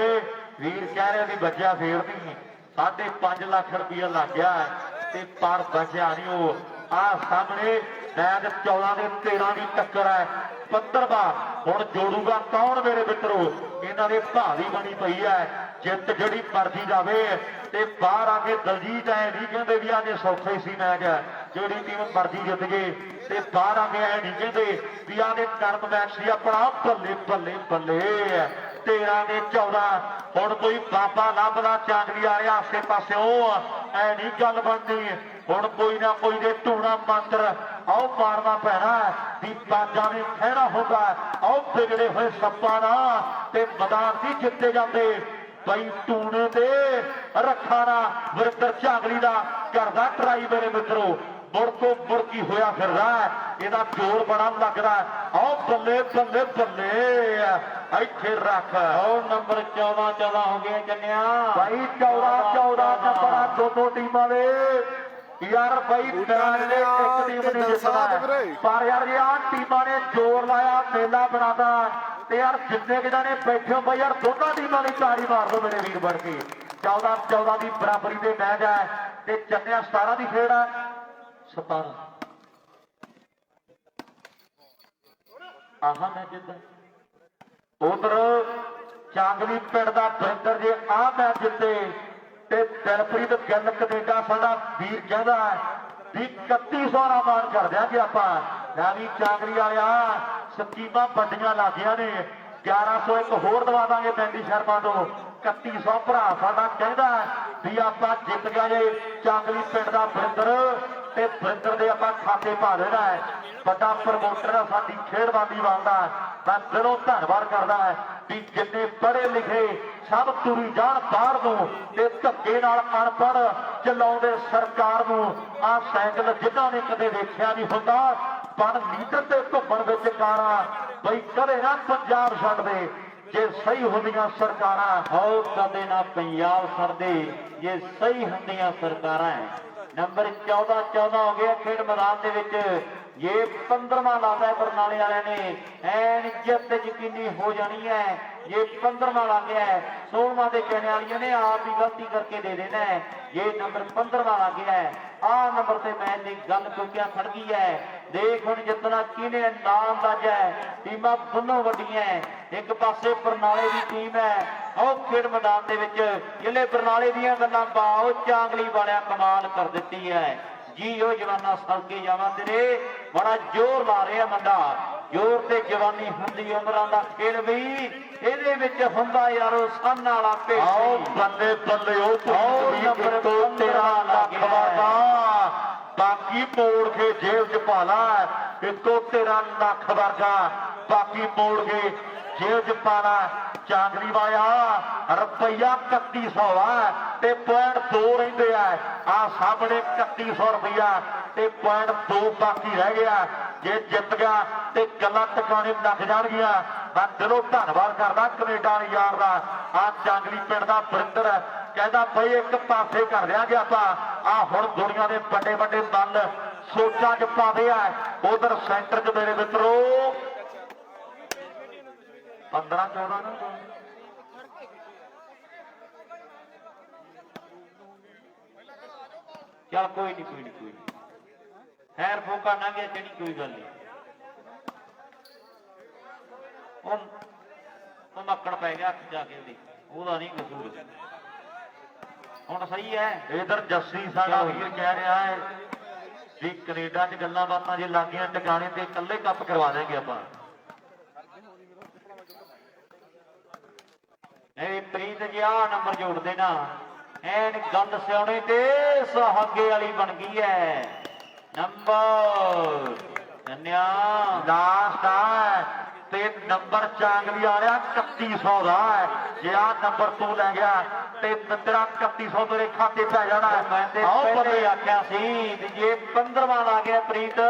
वीर कह रहे भी बच्चा फेर नहीं 5.5 लाख रुपया लग गया है पर बचा नहीं वो आ सामने ਮੈਚ 14 ਦੇ 13 ਦੀ ਟੱਕਰ ਹੈ। 15ਵਾਂ ਹੁਣ ਜੋੜੂਗਾ ਕੌਣ ਮੇਰੇ ਮਿੱਤਰੋ, ਇਹਨਾਂ ਦੇ ਭਾਰੀ ਬਣੀ ਪਈ ਹੈ। ਜਿੱਤ ਜਿਹੜੀ ਮਰਜੀ ਜਾਵੇ ਤੇ ਬਾਹਰ ਆ ਕੇ ਦਲਜੀਤ ਐ ਨਹੀਂ ਕਹਿੰਦੇ ਵੀ ਆਹ ਸੌਖਾ ਹੀ ਸੀ ਮੈਚ, ਜਿਹੜੀ ਟੀਮ ਮਰਜੀ ਜਿੱਤ ਗਏ ਤੇ ਬਾਹਰ ਆ ਕੇ ਐ ਨਹੀਂ ਕਹਿੰਦੇ ਵੀ ਆਹ ਨਰਮ ਮੈਚ ਸੀ ਆਪਣਾ। ਬੱਲੇ ਬੱਲੇ ਬੱਲੇ 13 ਦੇ 14 ਹੁਣ ਕੋਈ ਬਾਬਾ ਲੱਭਦਾ ਚਾਂਦਲੀ ਵਾਲੇ ਆਸੇ ਪਾਸਿਓਂ, ਐ ਨਹੀਂ ਗੱਲ ਬਣਦੀ। ਹੁਣ ਕੋਈ ਨਾ ਕੋਈ ਦੇ ਟੂਣਾ ਮੰਤਰ ਆਓ ਮਾਰਨਾ ਪੈਣਾ ਵੀ ਬਾਜਾਂ ਨੇ ਖਹਿਣਾ ਹੁੰਦਾ। ਆਓ ਵਿਗੜੇ ਹੋਏ ਸੱਪਾਂ ਦਾ ਤੇ ਮੈਦਾਨ ਨਹੀਂ ਜਿੱਤੇ ਜਾਂਦੇ ਬਈ ਟੂਣੇ ਤੇ ਰੱਖਾ ਨਾ। ਵਰਿੰਦਰ ਝਾਂਗਲੀ ਦਾ ਕਰਦਾ ਟਰਾਈ ਮੇਰੇ ਮਿੱਤਰੋ, ਮੁੜ ਤੋਂ ਮੁੜ ਕੀ ਹੋਇਆ ਫਿਰਦਾ, ਇਹਦਾ ਜ਼ੋਰ ਬੜਾ ਲੱਗਦਾ। ਆਓ ਬੱਲੇ ਬੱਲੇ ਬੱਲੇ ਇੱਥੇ ਰੱਖ। ਉਹ ਨੰਬਰ 14 ਹੋ ਗਿਆ ਚੰਨਿਆ ਭਾਈ 14 ਨੰਬਰ ਆ ਦੋਨੋਂ ਟੀਮਾਂ ਦੇ ਯਾਰ। ਭਾਈ ਮੈਚ ਦੇ ਇੱਕ ਟੀਮ ਨੇ ਜਿੱਤਣਾ ਪਰ ਯਾਰ ਜੇ ਆਹ ਟੀਮਾਂ ਨੇ ਜ਼ੋਰ ਲਾਇਆ ਮੇਲਾ ਬਣਾਤਾ ਤੇ ਯਾਰ ਜਿੰਨੇ ਕਿਦਾਂ ਨੇ ਬੈਠੇ ਹੋ ਬਈ ਯਾਰ ਦੋਨਾਂ ਟੀਮਾਂ ਦੀ ਤਾੜੀ ਮਾਰ ਦੋ ਮੇਰੇ ਵੀਰ ਬਣ ਕੇ। 14 ਦੀ ਬਰਾਬਰੀ ਦੇ ਮੈਚ ਹੈ ਤੇ ਚੰਨਿਆ 17 ਦੀ ਖੇਡ ਹੈ। 17 ਆਹਾਂ ਮੈਂ ਜਿੱਦਾਂ ਉਧਰ ਚਾਂਗਲੀ ਪਿੰਡ ਦਾ ਵਰਿੰਦਰ ਜੇ ਆਹ ਮੈਚ ਜਿੱਤੇ ਤੇ ਦਿਲਪ੍ਰੀਤ ਗਿੱਲ ਕੈਨੇਡਾ ਸਾਡਾ ਵੀਰ ਕਹਿੰਦਾ ਵੀ 3100 ਦਾ ਮਾਨ ਕਰ ਦਿਆਂਗੇ ਆਪਾਂ। ਲੈ ਵੀ ਚਾਂਗਲੀ ਵਾਲਿਆ ਸਕੀਮਾਂ ਵੱਡੀਆਂ ਲੱਗੀਆਂ ਨੇ, 1100 ਇੱਕ ਹੋਰ ਦਵਾ ਦਾਂਗੇ ਬੈਂਡੀ ਸ਼ਰਮਾ ਤੋਂ। 3100 ਭਰਾ ਸਾਡਾ ਕਹਿੰਦਾ ਵੀ ਆਪਾਂ ਜਿੱਤ ਗਏ ਚਾਂਗਲੀ ਪਿੰਡ ਦਾ ਵਰਿੰਦਰ ਤੇ ਵਰਿੰਦਰ ਦੇ ਆਪਾਂ ਖਾਤੇ ਪਾ ਦੇਣਾ ਹੈ। ਵੱਡਾ ਪ੍ਰਮੋਟਰ ਹੈ ਸਾਡੀ ਖੇਡ ਵਾਲੀਬਾਲ ਦਾ, ਮੈਂ ਦਿਲੋਂ ਧੰਨਵਾਦ ਕਰਦਾ ਹੈ ਵੀ ਜਿੰਨੇ ਪੜ੍ਹੇ ਲਿਖੇ ਸਭ ਤੁਰੀ ਜਾਣ ਬਾਹਰ ਨੂੰ ਤੇ ਧੱਕੇ ਨਾਲ ਅਨਪੜ੍ਹ ਚਲਾਉਂਦੇ ਸਰਕਾਰ ਨੂੰ। ਆਹ ਸਾਈਕਲ ਜਿਨ੍ਹਾਂ ਨੇ ਕਦੇ ਵੇਖਿਆ ਨਹੀਂ ਹੁੰਦਾ ਪਰ ਲੀਡਰ ਤੇ ਘੁੰਮਣ ਵਿੱਚ ਕਾਰਾਂ ਬਈ ਕਦੇ ਨਾ ਪੰਜਾਬ ਛੱਡਦੇ ਜੇ ਸਹੀ ਹੁੰਦੀਆਂ ਸਰਕਾਰਾਂ। ਹੋ ਕਦੇ ਨਾ ਪੰਜਾਬ ਛੱਡਦੇ ਜੇ ਸਹੀ ਹੁੰਦੀਆਂ ਸਰਕਾਰਾਂ। ਨੰਬਰ 14 ਹੋ ਗਿਆ ਖੇਡ ਮੈਦਾਨ ਦੇ ਵਿੱਚ। ਇਹ 15ਵਾਂ ਲਾਦਾ ਬਰਨਾਲੇ ਵਾਲਿਆਂ ਨੇ ਐਨ ਜਿੱਤ ਯਕੀਨੀ ਹੋ ਜਾਣੀ ਹੈ। ਇਹ 15ਵਾਂ ਲੱਗ ਗਿਆ 16ਵਾਂ ਦੇ ਕਹਿਣੇ ਵਾਲੀਆਂ ਨੇ ਆਪ ਹੀ ਗਲਤੀ ਕਰਕੇ ਦੇ ਦੇਣਾ। ਇਹ ਨੰਬਰ 15ਵਾਂ ਲੱਗ ਗਿਆ ਆਹ ਨੰਬਰ ਤੇ ਮੈਚ ਦੀ ਗੱਲ ਕਿਉਂਕਿ ਖੜ ਗਈ ਹੈ। ਦੇਖ ਹੁਣ ਜਿੱਤਣਾ ਕਿਹਨੇ ਨਾਮ ਅੰਦਾਜ਼ਾ ਹੈ। ਟੀਮਾਂ ਦੋਨੋਂ ਵੱਡੀਆਂ, ਇੱਕ ਪਾਸੇ ਬਰਨਾਲੇ ਦੀ ਟੀਮ ਹੈ ਉਹ ਖੇਡ ਮੈਦਾਨ ਦੇ ਵਿੱਚ ਜਿਹੜੇ ਬਰਨਾਲੇ ਦੀਆਂ ਗੱਲਾਂ ਬਾਓ ਚਾਂਗਲੀ ਵਾਲਿਆਂ ਕਮਾਲ ਕਰ ਦਿੱਤੀ ਹੈ ਜੀ। ਉਹ ਜਵਾਨਾ ਸਲਕੇ ਜਾਵਾਂ ਤੇਰੇ ਬੜਾ ਜ਼ੋਰ ਲਾ ਰਿਹਾ ਮੁੰਡਾ, ਜ਼ੋਰ ਤੇ ਜਵਾਨੀ ਹੁੰਦੀ ਉਮਰਾਂ ਦਾ ਖੇਲ ਵੀ ਇਹਦੇ ਵਿੱਚ ਹੁੰਦਾ ਯਾਰੋ ਸਾਹਮਣੇ ਵਾਲਾ ਭੇਜ। ਆਓ ਬੱਲੇ ਬੱਲੇ ਉਹ ਨੰਬਰ 13 ਲੱਖ ਵਾਦਾ ਬਾਕੀ ਮੋੜ ਕੇ ਜੇਬ ਚ ਪਾ ਲਾ। ਇੱਕੋ 13 ਲੱਖ ਵਰਗਾ ਬਾਕੀ ਮੋੜ ਕੇ ਜੇਬ ਚ ਪਾ ਲਾ। ਚਾਂਗਲੀ ਵਾਲਿਆ ਰੁਪਈਆ 3100 ਆ ਤੇ ਪੁਆਇੰਟ 2 ਰਹਿੰਦੇ ਆ ਸਾਹਮਣੇ 3100 ਰੁਪਈਆ ਤੇ ਪੁਆਇੰਟ 2 ਬਾਕੀ ਰਹਿ ਗਿਆ। ਜੇ ਜਿੱਤ ਗਿਆ ਤੇ ਗੱਲਾਂ ਟਿਕਾਣੇ ਲੱਗ ਜਾਣਗੀਆਂ। ਮੈਂ ਦਿਲੋਂ ਧੰਨਵਾਦ ਕਰਦਾ ਕੈਨੇਡਾ ਵਾਲੇ ਯਾਰ ਦਾ। ਚਾਂਗਲੀ ਪਿੰਡ ਦਾ ਵਰਿੰਦਰ ਕਹਿੰਦਾ ਬਈ ਇੱਕ ਪਾਸੇ ਕਰ ਦਿਆਂਗੇ ਆਪਾਂ। ਹੁਣ ਦੁਨੀਆ ਦੇ ਵੱਡੇ ਵੱਡੇ ਮਨ ਸੋਚਾਂ ਚ ਪਾਦੇ ਆ। ਉਧਰ ਸੈਂਟਰ ਚ ਮੇਰੇ ਮਿੱਤਰੋ 15-14 ਨਾ ਚੱਲ ਕੋਈ ਨਹੀਂ ਖੈਰ ਫੋਕਾ ਨਾ ਗਿਆ ਜਿਹੜੀ ਕੋਈ ਗੱਲ ਨਹੀਂ। ਉਹ ਮੱਕੜ ਪੈ ਗਿਆ ਅੱਖ ਜਾ ਕੇ ਉਹਦਾ ਨਹੀਂ ਕਸੂਰ। ਹੁਣ ਸਹੀ ਹੈ। ਇਧਰ ਜੱਸੀ ਸਾਡਾ ਵੀਰ ਕਹਿ ਰਿਹਾ ਹੈ ਵੀ ਕੈਨੇਡਾ 'ਚ ਗੱਲਾਂ ਬਾਤਾਂ ਜੇ ਲੱਗੀਆਂ ਟਿਕਾਣੇ ਤੇ ਇਕੱਲੇ ਕੱਪ ਕਰਵਾ ਦੇਂਗੇ ਆਪਾਂ। ਇਹ ਪ੍ਰੀਤ ਜੀ ਆਹ ਨੰਬਰ ਜੋੜ ਦੇਣਾ ਐਨ ਗੱਲ ਸਿਆਉਣੇ ਤੇ ਸੁਹਾਗੇ ਵਾਲੀ ਬਣ ਗਈ ਹੈ। ਨੰਬਰ ਧੰਨਿਆ ਲਾਸਟ ਆ ਤੇ ਨੰਬਰ ਚਾਂਗਲੀ ਵਾਲਿਆ 3100 ਦਾ ਹੈ। ਜੇ ਆਹ ਨੰਬਰ ਤੂੰ ਲੈ ਗਿਆ ਤੇ ਤੇਰਾ 3100 ਤੇਰੇ ਖਾਤੇ ਪੈ ਜਾਣਾ। ਮੈਂ ਤੇ ਪਹਿਲੇ ਆਖਿਆ ਸੀ ਵੀ ਜੇ 15ਵਾਂ ਲਾ ਗਿਆ ਪ੍ਰੀਤ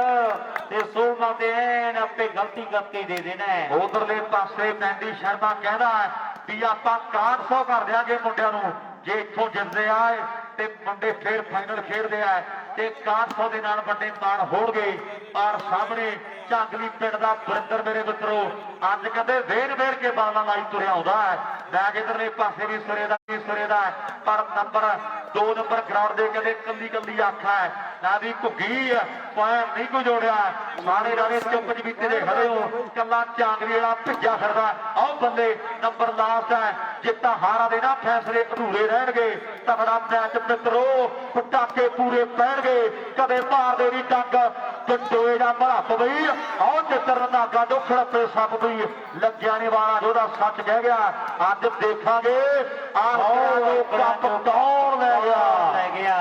ਤੇ 16ਵਾਂ ਤੇ ਐਨ ਆਪੇ ਗਲਤੀ ਕਰਕੇ ਦੇ ਦੇਣਾ। ਉਧਰਲੇ ਪਾਸੇ ਬੈਂਡੀ ਸ਼ਰਮਾ ਕਹਿੰਦਾ ਵੀ ਆਪਾਂ 6100 ਕਰ ਦਿਆਂਗੇ ਮੁੰਡਿਆਂ ਨੂੰ ਜੇ ਇੱਥੋਂ ਜਿੱਤਦੇ ਆਏ ਤੇ ਮੁੰਡੇ ਫੇਰ ਫਾਈਨਲ ਖੇਡਦੇ ਆ ਤੇ 6100 ਦੇ ਨਾਲ ਵੱਡੇ ਮਾਣ ਹੋਣਗੇ। ਪਰ ਸਾਹਮਣੇ ਚਾਂਗਲੀ ਪਿੰਡ ਦਾ ਵਰਿੰਦਰ ਮੇਰੇ ਮਿੱਤਰੋ ਅੱਜ ਕਹਿੰਦੇ ਵੇਰ ਕੇ ਬਾਲਾਂ ਲਾਈ ਤੁਰਿਆ ਆਉਂਦਾ ਹੈ। ਮੈਚ ਇਧਰਲੇ ਪਾਸੇ ਵੀ ਸਿਰੇ ਦਾ ਪਰ ਨੰਬਰ 2 ਨੰਬਰ ਗਰਾਊਂਡ ਦੇ ਕਹਿੰਦੇ ਕੱਲੀ ਕੱਲੀ ਅੱਖ ਹੈ ਨਾ ਵੀ ਘੁੱਗੀ ਪੁਆਇੰਟ ਨਹੀਂ ਕੋਈ ਜੋੜਿਆ ਸਾਰੇ ਰਾਣੇ ਚੁੱਪ ਜਬੀਤੇ ਦੇ ਖੜੇ ਹੋ ਕੱਲਾ ਝਾਂਗਰੀ ਵਾਲਾ ਭਿੱਜਾ ਫਿਰਦਾ ਆਹ ਬੰਦੇ ਨੰਬਰ ਲਾਸਟ ਹੈ ਜਿੱਤਾਂ ਹਾਰਾਂ ਦੇ ਨਾ ਫੈਸਲੇ ਅਧੂਰੇ ਰਹਿਣਗੇ ਤਗੜਾ ਮੈਚ ਮਿੱਤਰੋ ਪਟਾਕੇ ਪੂਰੇ ਪੈਣਗੇ ਕਦੇ ਮਾਰਦੇ ਨਹੀਂ ਡੰਗ ਟੋਏ ਦਾ ਮਹੱਪ ਬਈ ਆਹ ਚਿੱਤਰ ਨਾਗਾ ਤੋਂ ਖੜੱਪੇ ਸੱਪ ਬਈ ਲੱਗਿਆ ਨਹੀਂ ਵਾਲਾ ਉਹਦਾ ਸੱਚ ਕਹਿ ਗਿਆ ਅੱਜ ਦੇਖਾਂਗੇ ਆਹ ਕੱਪ ਕੌਣ ਲੈ ਗਿਆ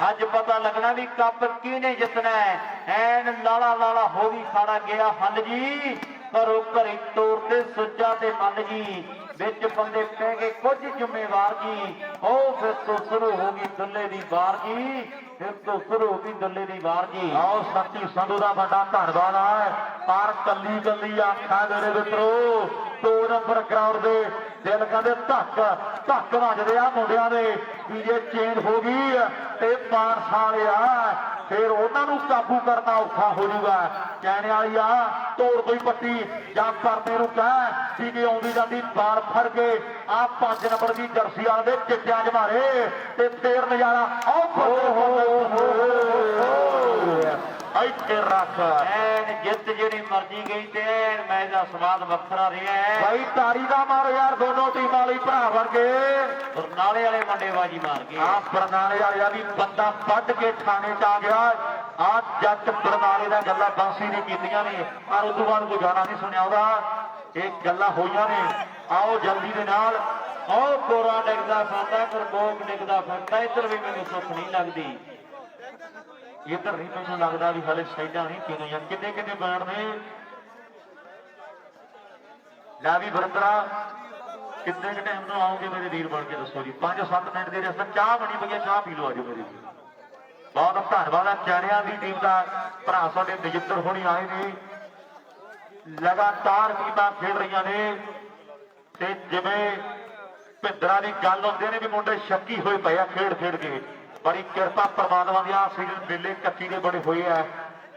ਅੱਜ ਪਤਾ ਲੱਗਣਾ ਵੀ ਕੱਪ ਕਿਹਨੇ ਜਿੱਤਣਾ ਹੈ ਐਨ ਲਾਲਾ ਹੋ ਵੀ ਖਾਣਾ ਗਿਆ ਹੱਲ ਜੀ ਘਰੋਂ ਘਰੀ ਤੋਰ ਤੇ ਸੁੱਜਾ ਤੇ ਮੱਲ ਜੀ ਵਿੱਚ ਬੰਦੇ ਪੈ ਗਏ ਕੁਝ ਜ਼ਿੰਮੇਵਾਰ ਜੀ ਉਹ ਫਿਰ ਤੋਂ ਸ਼ੁਰੂ ਹੋ ਗਈ ਦੁੱਲੇ ਦੀ ਵਾਰ ਜੀ ਫਿਰ ਤੋਂ ਸ਼ੁਰੂ ਹੋ ਗਈ ਦੁੱਲੇ ਦੀ ਵਾਰ ਜੀ ਆਓ ਸੱਚੀ ਸੰਧੂ ਦਾ ਵੱਡਾ ਧੰਨਵਾਦ ਹੈ ਪਰ ਕੱਲੀ ਕੱਲੀ ਆਖਾਂ ਮੇਰੇ ਮਿੱਤਰੋ 2 ਨੰਬਰ ਗਰਾਊਂਡ ਦੇ ਦਿਲ ਕਹਿੰਦੇ ਧੱਕ ਵੱਜਦੇ ਆ ਮੁੰਡਿਆਂ ਦੇ ਵੀ ਜੇ ਚੇਂਜ ਹੋ ਗਈ ਤੇ ਮਾਨਸਾ ਵਾਲਿਆ ਫਿਰ ਉਹਨਾਂ ਨੂੰ ਕਾਬੂ ਕਰਨਾ ਔਖਾ ਹੋ ਜਾਊਗਾ ਕਹਿਣੇ ਵਾਲੀ ਆ ਤੋੜ ਕੋਈ ਪੱਟੀ ਜਾਂ ਪਰਦੇ ਨੂੰ ਕਹਿ ਕਿ ਆਉਂਦੀ ਜਾਂਦੀ ਬਾਲ ਫੜ ਕੇ ਆ 5 ਨੰਬਰ ਦੀ ਜਰਸੀ ਵਾਲੇ ਦੇ ਚਿੱਟਿਆਂ 'ਚ ਮਾਰੇ ਤੇ ਫੇਰ ਨਜ਼ਾਰਾ ਇੱਥੇ ਰੱਖ ਐਨ ਜਿੱਤ ਜਿਹੜੀ ਮਰਜੀ ਗਈ ਤੇ ਐਨ ਮੈਚ ਦਾ ਸਵਾਦ ਵੱਖਰਾ ਰਿਹਾ ਬਾਈ ਤਾਰੀ ਦਾ ਮਾਰੋ ਯਾਰ ਦੋਨੋਂ ਟੀਮਾਂ ਲਈ ਭਰਾ ਵਰਗੇ ਬਰਨਾਲੇ ਵਾਲੇ ਮੁੰਡੇ ਬਾਜੀ ਮਾਰ ਗਏ ਆ ਬਰਨਾਲੇ ਵਾਲਿਆ ਵੀ ਬੰਦਾ ਵੱਢ ਕੇ ਥਾਣੇ 'ਚ ਆ ਗਿਆ ਆ ਜੱਟ ਬਰਨਾਲੇ ਦਾ ਗੱਲਾਂ ਬਾਂਸੀ ਨੇ ਕੀਤੀਆਂ ਨੇ ਪਰ ਉਸ ਤੋਂ ਬਾਅਦ ਕੋਈ ਗਾਣਾ ਨਹੀਂ ਸੁਣਿਆ ਉਹਦਾ ਇਹ ਗੱਲਾਂ ਹੋਈਆਂ ਨੇ ਆਓ ਜਲਦੀ ਦੇ ਨਾਲ ਉਹ ਕੋਰਾ ਡਿੱਗਦਾ ਫਿਰਦਾ ਕਰਬੋਕ ਡਿੱਗਦਾ ਫਿਰਦਾ ਇੱਧਰ ਵੀ ਮੈਨੂੰ ਸੁੱਖ ਨਹੀਂ ਲੱਗਦੀ ਇੱਧਰ ਨਹੀਂ ਮੈਨੂੰ ਲੱਗਦਾ ਵੀ ਹਲੇ ਸਾਈਡਾਂ ਨਹੀਂ ਕਿਹਨੀਆਂ ਕਿੰਨੇ ਬੈਣ ਨੇ ਲੈ ਵੀ ਬਰਤਰਾ ਕਿੰਨੇ ਕੁ ਟਾਈਮ ਤੋਂ ਆਓਗੇ ਮੇਰੇ ਵੀਰ ਬਣ ਕੇ ਦੱਸੋ ਜੀ 5-7 ਮਿੰਟ ਦੇ ਰਸਤੇ ਚਾਹ ਬਣੀ ਪਈ ਹੈ ਚਾਹ ਪੀ ਲਓ ਆਜੋ ਮੇਰੇ ਵੀਰ ਬਹੁਤ ਧੰਨਵਾਦ ਹੈ ਚਾਰਿਆਂ ਦੀ ਟੀਮ ਦਾ ਭਰਾ ਸਾਡੇ ਨਜਿੱਤਰ ਹੋਣੀ ਆਏ ਨੇ ਲਗਾਤਾਰ ਟੀਮਾਂ ਖੇਡ ਰਹੀਆਂ ਨੇ ਤੇ ਜਿਵੇਂ ਭਿੰਦਰਾਂ ਦੀ ਗੱਲ ਹੁੰਦੇ ਨੇ ਵੀ ਮੁੰਡੇ ਸ਼ੱਕੀ ਹੋਏ ਪਏ ਆ ਖੇਡ ਕੇ ਬੜੀ ਕਿਰਪਾ ਪ੍ਰਮਾਤਮਾ ਦੀ ਆ ਸੀਜ਼ਨ ਮੇਲੇ ਕੱਚੀ ਦੇ ਬੜੇ ਹੋਏ ਆ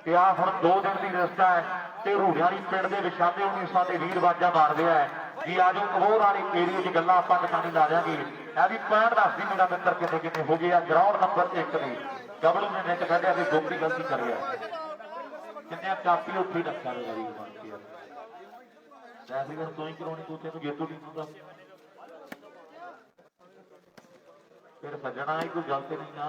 ਤੇ ਆ ਹੁਣ 2 ਦਿਨ ਦੀ ਰਸਤਾ ਹੈ ਤੇ ਰੂੜਿਆਂ ਵਾਲੀ ਪਿੰਡ ਦੇ ਵਿਛਾਦੇ ਹੋਣੀ ਸਾਡੇ ਵੀਰ ਵਾਜਾਂ ਮਾਰਦੇ ਆ ਜੀ ਆਜੋ ਕਬੋਰ ਵਾਲੀ ਏਰੀਏ 'ਚ ਗੱਲਾਂ ਆਪਾਂ ਟਿਕਾਣੀ ਲਾ ਦਿਆਂਗੇ ਇਹ ਵੀ ਪੁਆਇੰਟ ਦੱਸਦੀ ਮੇਰਾ ਮਿੱਤਰ ਕਿੰਨੇ ਹੋ ਗਏ ਆ ਗਰਾਊਂਡ ਨੰਬਰ 1 ਦੇ ਗਬਲੂ ਨੇ ਨਿੱਕ ਕੱਢਿਆ ਤੇ ਗੋਪੀ ਗਲਤੀ ਕਰ ਗਿਆ ਕਿੰਨੇ ਕਾਪੀ ਉੱਥੇ ਰੱਖਿਆ ਰਿਹਾ ਜੀ ਬਣ ਕੇ ਵੈਸੇ ਫਿਰ ਤੂੰ ਹੀ ਕਰਾਉਣੀ ਤੂੰ ਤੈਨੂੰ ਜੇਤੂ ਟੀਮ ਦਾ ਫਿਰ ਸੱਜਣਾ ਹੀ ਕੋਈ ਗਲਤ ਨਹੀਂ ਨਾ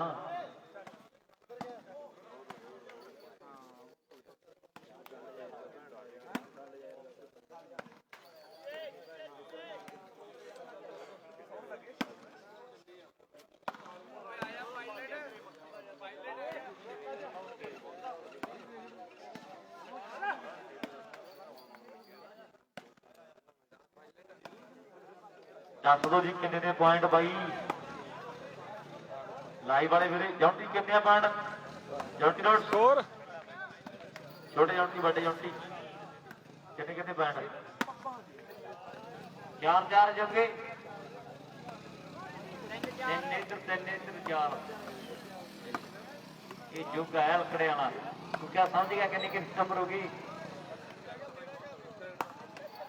ਦੱਸ ਦੋ ਜੀ ਕਿੰਨੇ ਨੇ ਪੁਆਇੰਟ ਬਾਈ ਲਾਈਵ ਵਾਲੇ ਵੀਰੇ ਜੌਂਟੀ ਕਿੰਨੇ ਪੁਆਇੰਟ ਜੌਂਟੀ ਨੋਟ ਸਕੋਰ ਛੋਟੇ ਜੌਂਟੀ ਵੱਡੇ ਜੌਂਟੀ ਕਿੰਨੇ ਪੁਆਇੰਟ 4 ਜੱਗੇ 3 ਇੱਧਰ 4 ਇਹ ਜੁਗ ਹੈ ਲਖੜੇ ਵਾਲਾ ਤੂੰ ਕਿਆ ਸਮਝ ਗਿਆ ਕਿੰਨੀ ਨੰਬਰ ਹੋ ਗਈ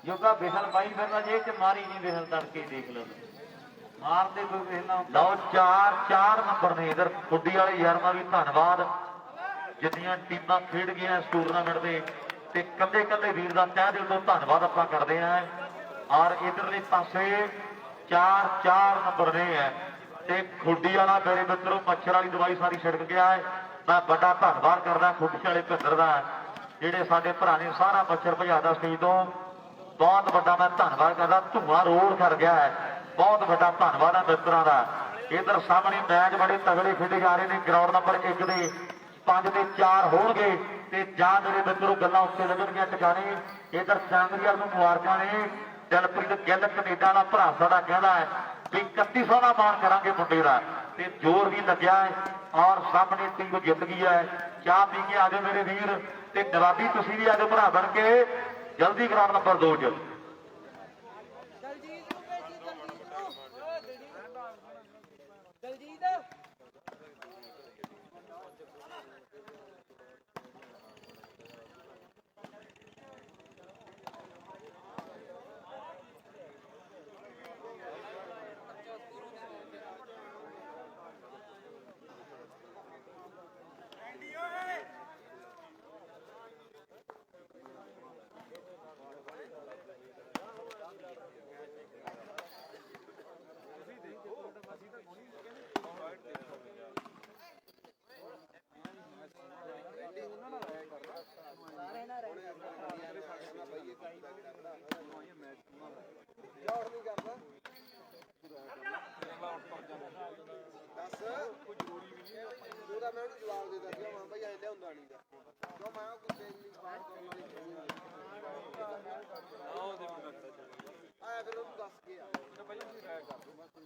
ਜੋਗਾ ਬਿਹਲ ਬਾਈ ਫਿਰਦਾ ਜੇ ਚ ਮਾਰੀ ਨਹੀਂ ਬਿਹਲ ਤੜਕੇ ਦੇਖ ਲਓ ਮਾਰਦੇ ਕੋਈ ਵੇਖਣਾ ਲਓ 4 ਨੰਬਰ ਨੇ ਇਧਰ ਖੁੱਡੀ ਵਾਲੇ ਯਾਰਾਂ ਦਾ ਵੀ ਧੰਨਵਾਦ ਜਿੰਨੀਆਂ ਟੀਮਾਂ ਖੇਡ ਗਈਆਂ ਇਸ ਟੂਰਨਾਮੈਂਟ ਦੇ ਤੇ ਕੱਲੇ ਵੀਰ ਦਾ ਤਹਿ ਦਿਲ ਤੋਂ ਧੰਨਵਾਦ ਆਪਾਂ ਕਰਦੇ ਆਂ ਔਰ ਇਧਰਲੇ ਪਾਸੇ 4 ਨੰਬਰ ਨੇ ਹੈ ਤੇ ਖੁੱਡੀ ਵਾਲਾ ਮੇਰੇ ਮਿੱਤਰੋ ਮੱਛਰ ਵਾਲੀ ਦਵਾਈ ਸਾਰੀ ਛਿੜਕ ਗਿਆ ਹੈ ਮੈਂ ਵੱਡਾ ਧੰਨਵਾਦ ਕਰਦਾ ਖੁੱਡੀ ਵਾਲੇ ਭਿੰਦਰ ਦਾ ਜਿਹੜੇ ਸਾਡੇ ਭਰਾ ਨੇ ਸਾਰਾ ਮੱਛਰ ਭਜਾਦਾ ਸਟੇਜ ਤੋਂ ਬਹੁਤ ਵੱਡਾ ਮੈਂ ਧੰਨਵਾਦ ਕਰਦਾ ਧੂਆਂ ਰੋਡ ਕਰ ਗਿਆ ਹੈ ਬਹੁਤ ਵੱਡਾ ਧੰਨਵਾਦ ਹੈ ਮਿੱਤਰਾਂ ਦਾ ਇਧਰ ਸਾਹਮਣੇ ਮੈਚ ਬੜੇ ਤਗੜੇ ਖੇਡੇ ਜਾ ਰਹੇ ਨੇ ਗਰਾਊਂਡ ਨੰਬਰ 1 ਦੇ 5 ਤੇ 4 ਹੋਣਗੇ ਤੇ ਜਾਂ ਮੇਰੇ ਮਿੱਤਰੋ ਗੱਲਾਂ ਉੱਤੇ ਲੱਗਣਗੀਆਂ ਟਿਕਾਣੇ ਇਧਰ ਚਾਂਗਰੀਆ ਨੂੰ ਮੁਬਾਰਕਾਂ ਨੇ ਦਿਲਪ੍ਰੀਤ ਗਿੱਲ ਕੈਨੇਡਾ ਦਾ ਭਰਾ ਸਾਡਾ ਕਹਿੰਦਾ ਹੈ ਵੀ 3100 ਦਾ ਮਾਨ ਕਰਾਂਗੇ ਮੁੰਡੇ ਦਾ ਤੇ ਜ਼ੋਰ ਵੀ ਲੱਗਿਆ ਹੈ ਔਰ ਸਾਹਮਣੇ ਟੀਮ ਜਿੱਤ ਗਈ ਹੈ ਚਾਹ ਪੀ ਕੇ ਆਜੋ ਮੇਰੇ ਵੀਰ ਤੇ ਨਵਾਬੀ ਤੁਸੀਂ ਵੀ ਆਜੋ ਭਰਾ ਬਣ ਕੇ ਜਲਦੀ ਗਰਾਊਂਡ ਨੰਬਰ 2 ਚ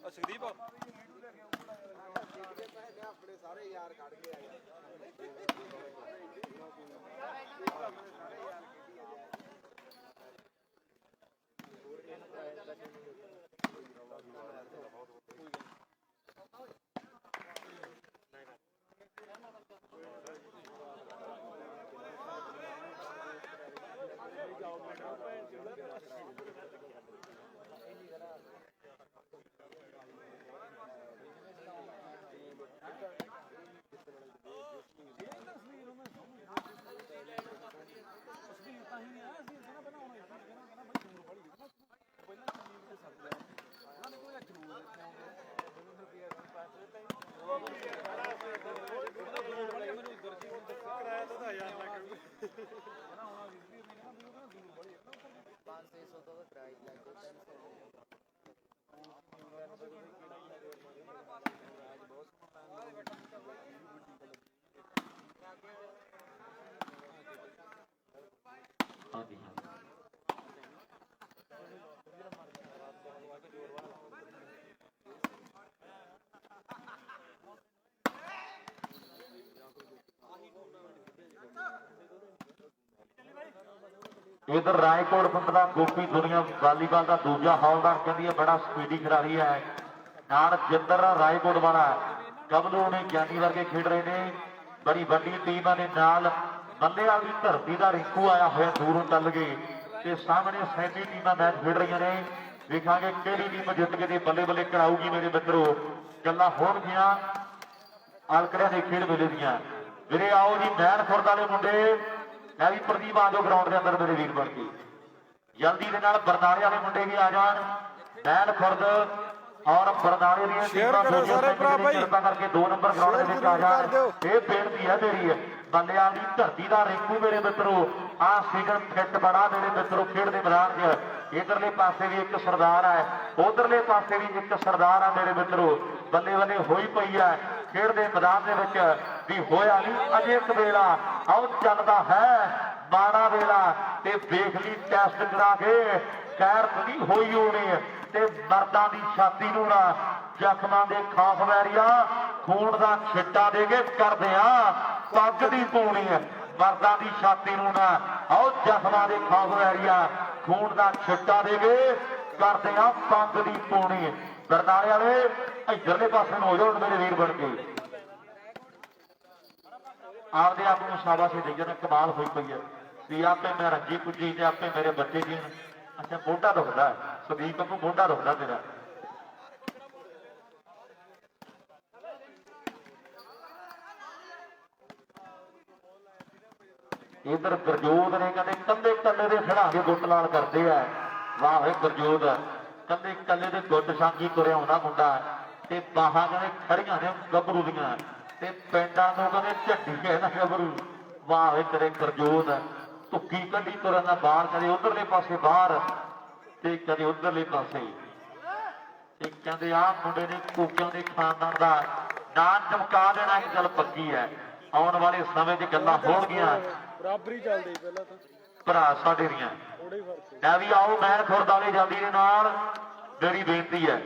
ਸੁਖਦੀਪ ਆਪਣੇ ਸਾਰੇ ਯਾਰ ਕੱਢ ਕੇ ਆਏ ਹਾਂਜੀ ਹਾਂ इधर रायकोट पिंड का गोपी दुनिया वालीबाल का दूजा हॉलदार कहती है बड़ा स्पीडी खिलाड़ी है नाल जिंदर रायकोट वाला कबलू ने ज्ञानी वर्गे खेड रहे हैं बड़ी वड्डी टीम ने नाल बल्ले वाली धरती का रिंकू आया हुआ दूरों चल गए ते सामने सैंती टीम मैच खेड रही ने देखा कि टीम जित के बल्ले बल्ले कराऊगी मेरे मित्रों गल्लां होणगियां आलकड़ियां के खेड मेले दियां मेरे आओ जी मैन खुरद वाले मुंडे मैं भी प्रदीप आ जाओ ग्राउंड के अंदर मेरे वीर बन के जल्दी के नाल बरनाले वाले मुंडे भी आ जान मैन खुरद और बरनाले दी कृपा करके 2 नंबर ग्राउंड के आ जान ये बेनती है मेरी बल्लियां दी धरती का रिंकू मेरे मित्रों आ सिगन फिट बड़ा मेरे मित्रों खेड के मैदान च इधरले पासे भी एक सरदार है उधरले पासे भी एक सरदार है मेरे मित्रों बल्ले बल्ले होई पई है खेड के मैदान भी होया नहीं अजे एक वेला आओ चलता है माड़ा वेला ते देख ली टेस्ट करा के कैरत नहीं होई होनी ते मर्दां दी छाती नूं ना जख्मां दे खास वैरिया खून दा छिट्टा दे के करदे आ पग दी पौनी मर्दां दी छाती नूं ना आओ जख्मां दे खास वैरिया खून दा छिट्टा दे के करदे आ पग दी पौनी बरनाले वाले इधरले पासे हो जाओ मेरे वीर बन के आपदे आप को शाबाशी दे जाना कमाल हुई पई है भी आपे मैं रंजी पुजी ते आपे मेरे बच्चे जी अच्छा मोटा दुखदा है सदीक को मोटा दुखदा तेरा इधर गुरजोत ने कहते कंधे कल्ले दे खड़ा के गुट लाल करते हैं वाह वे गुरजोत कंधे कल्ले दे गुट सांगी तुरे आउंदा मुंडा ते बाहां कहते खड़ियां ने गबरू दियां ते पिंडां नूं कहते झड्डी है ना गबरू वाह वे तेरे गुरजोत धुक्की कड्डी तुरन बाहर कदे उधरले पासे बाहर ते कदे उधरले पासे ते कहते आ मुंडे ने कोकियां दे खानदान दा नाम चमका देना एक गल पक्की है आने वाले समय च गल्लां होणगियां बराबरी चलदी पहला तो भरा साडे दियां थोड़े फर्क मैं भी आओ मैन खुरद वाले जल्दी दे नाल मेरी बेनती है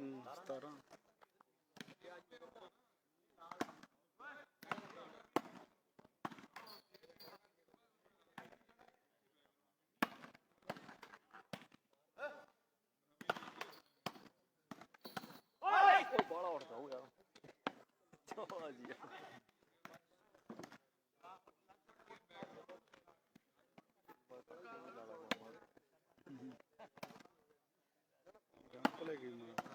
17 ਬਾਲਾ ਉੱਠਦਾ ਹੋ ਯਾਰ ਚੋ ਜੀ ਭਲੇ ਕੀ ਮਾਰ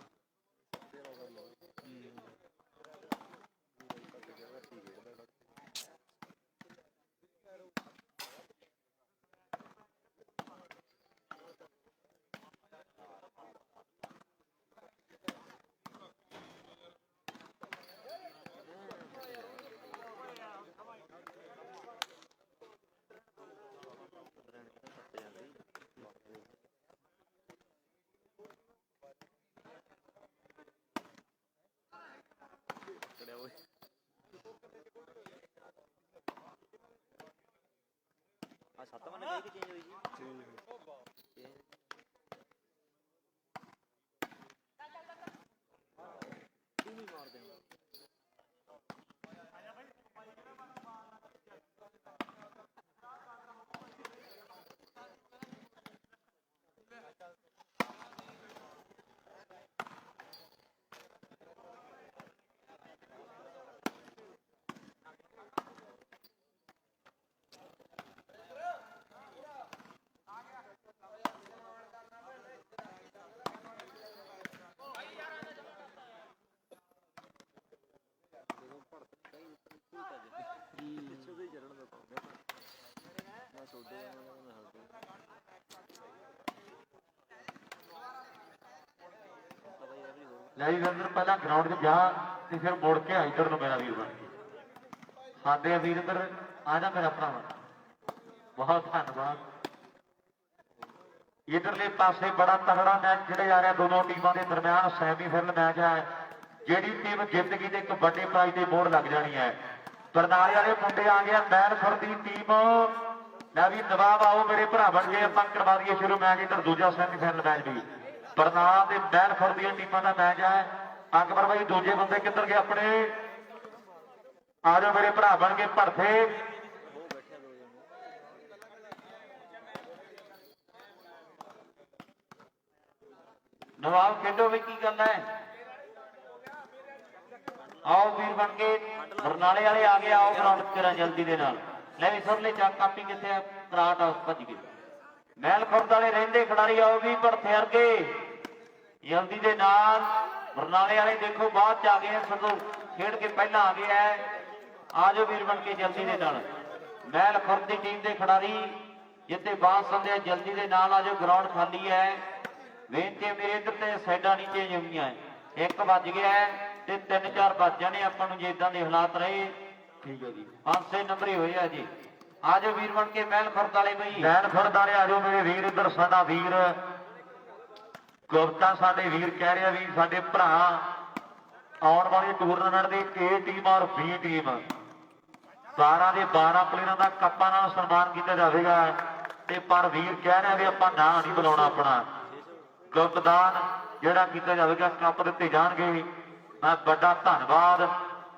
ਆ 7 ਮਹੀਨੇ ਗਈ ਕਿ ਚੇਂਜ ਹੋਈ ਜੀ ਤੂੰ ਵੀ ਮਾਰ ਦੇ ਲੈ ਜੀ ਵੀਰ ਪਹਿਲਾਂ ਗਰਾਊਂਡ 'ਚ ਜਾ ਤੇ ਫਿਰ ਮੁੜ ਕੇ ਆ ਇੱਧਰ ਨੂੰ ਮੇਰਾ ਵੀਰ ਬਣ ਕੇ ਸਾਡੇ ਵੀਰ ਇੱਧਰ ਆ ਜਾ ਮੇਰਾ ਭਰਾ ਬਹੁਤ ਧੰਨਵਾਦ। ਇਧਰਲੇ ਪਾਸੇ ਬੜਾ ਤਗੜਾ ਮੈਚ ਜਿਹੜੇ ਆ ਰਿਹਾ ਦੋਨੋਂ ਟੀਮਾਂ ਦੇ ਦਰਮਿਆਨ ਸੈਮੀਫਾਈਨਲ ਮੈਚ ਹੈ। ਜਿਹੜੀ ਟੀਮ ਜਿੱਤ ਗਈ ਤੇ ਇੱਕ ਵੱਡੇ ਪ੍ਰਾਈਜ਼ ਦੀ ਮੋਹਰ ਲੱਗ ਜਾਣੀ ਹੈ। ਬਰਨਾਲੇ ਵਾਲੇ ਮੁੰਡੇ ਆ ਗਿਆ ਮੈਨਫਰ ਦੀ ਟੀਮ ਲੈ ਵੀ ਨਵਾਬ ਆਓ ਮੇਰੇ ਭਰਾ ਬਣ ਗਏ ਆਪਾਂ ਕਰਵਾ ਦਈਏ ਸ਼ੁਰੂ ਮੈਚ ਇੱਧਰ ਦੂਜਾ ਸੈਮੀਫਾਈਨਲ ਮੈਚ ਵੀ ਬਰਨਾਲਾ ਤੇ ਮੈਨਫਰ ਦੀਆਂ ਟੀਮਾਂ ਦਾ ਮੈਚ ਹੈ। ਅਕਬਰ ਬਾਈ ਦੂਜੇ ਬੰਦੇ ਕਿੱਧਰ ਗਏ ਆਪਣੇ ਆ ਜਾਓ ਮੇਰੇ ਭਰਾ ਬਣ ਗਏ ਭਰਥੇ ਨਵਾਬ ਖੇਡੋ ਵੀ ਕੀ ਕਰਨਾ ਹੈ। ਆਓ ਵੀਰ ਬਣ ਕੇ ਬਰਨਾਲੇ ਵਾਲੇ ਆ ਗਏ ਆਓ ਗਰਾਊਂਡ ਕਰਾਂ ਜਲਦੀ ਦੇ ਨਾਲ ਲੈ ਵੀ ਸੁਰ ਲੈ ਚੱਕ ਕਾਪੀ ਕਿੱਥੇ ਆ ਕਰਾਟ ਭੱਜ ਗਏ ਮਹਿਲ ਖੁਰਦ ਵਾਲੇ ਰਹਿੰਦੇ ਖਿਡਾਰੀ ਆਓ ਵੀ ਭਰਥੇ ਵਰਗੇ ਜਲਦੀ ਦੇ ਨਾਲ ਬਰਨਾਲੇ ਵਾਲੇ ਦੇਖੋ ਬਾਅਦ ਚ ਆ ਗਏ ਸਗੋਂ ਖੇਡ ਕੇ ਪਹਿਲਾਂ ਆ ਗਏ ਐ ਆ ਜਾਓ ਵੀਰ ਬਣ ਕੇ ਜਲਦੀ ਦੇ ਨਾਲ ਮਹਿਲ ਖੁਰਦ ਦੀ ਟੀਮ ਦੇ ਖਿਡਾਰੀ ਜਿੱਤੇ ਬਾਅਦ ਸੰਦੇ ਜਲਦੀ ਦੇ ਨਾਲ ਆ ਜਾਓ ਗਰਾਊਂਡ ਖਾਲੀ ਹੈ। ਬੇਨਤੀ ਮੇਰੇ ਇੱਧਰ ਤੇ ਸਾਈਡਾਂ ਨਹੀਂ ਚੇਂਜ ਹੋਈਆਂ 1 ਵੱਜ ਗਿਆ ਤੇ 3-4 ਵੱਜ ਜਾਣੇ ਆਪਾਂ ਨੂੰ ਜੇ ਇਦਾਂ ਦੇ ਹਾਲਾਤ ਰਹੇ ਠੀਕ ਹੈ ਜੀ 5-6 ਨੰਬਰ ਹੀ ਹੋਏ ਆ ਜੀ ਆ ਜਾਓ ਵੀਰ ਬਣ ਕੇ ਮਹਿਲ ਖੁਰਦ ਵਾਲੇ ਬਈ ਮਹਿਲ ਖੁਰਦ ਵਾਲੇ ਆ ਜਾਓ ਮੇਰੇ ਵੀਰ ਇੱਧਰ ਸਾਡਾ ਵੀਰ ਗੁਪਤਾ ਸਾਡੇ ਵੀਰ ਕਹਿ ਰਿਹਾ ਵੀ ਸਾਡੇ ਭਰਾ ਆਉਣ ਵਾਲੇ ਟੂਰਨਾਮੈਂਟ ਦੀ A ਟੀਮ ਔਰ B ਟੀਮ 12 ਦੇ 12 ਪਲੇਅਰਾਂ ਦਾ ਕੱਪਾਂ ਨਾਲ ਸਨਮਾਨ ਕੀਤਾ ਜਾਵੇਗਾ ਤੇ ਪਰ ਵੀਰ ਕਹਿ ਰਿਹਾ ਵੀ ਆਪਾਂ ਨਾਂ ਨਹੀਂ ਬੁਲਾਉਣਾ ਆਪਣਾ ਗੁਪਤਦਾਨ ਜਿਹੜਾ ਕੀਤਾ ਜਾਵੇਗਾ ਕੱਪ ਦਿੱਤੇ ਜਾਣਗੇ। ਮੈਂ ਵੱਡਾ ਧੰਨਵਾਦ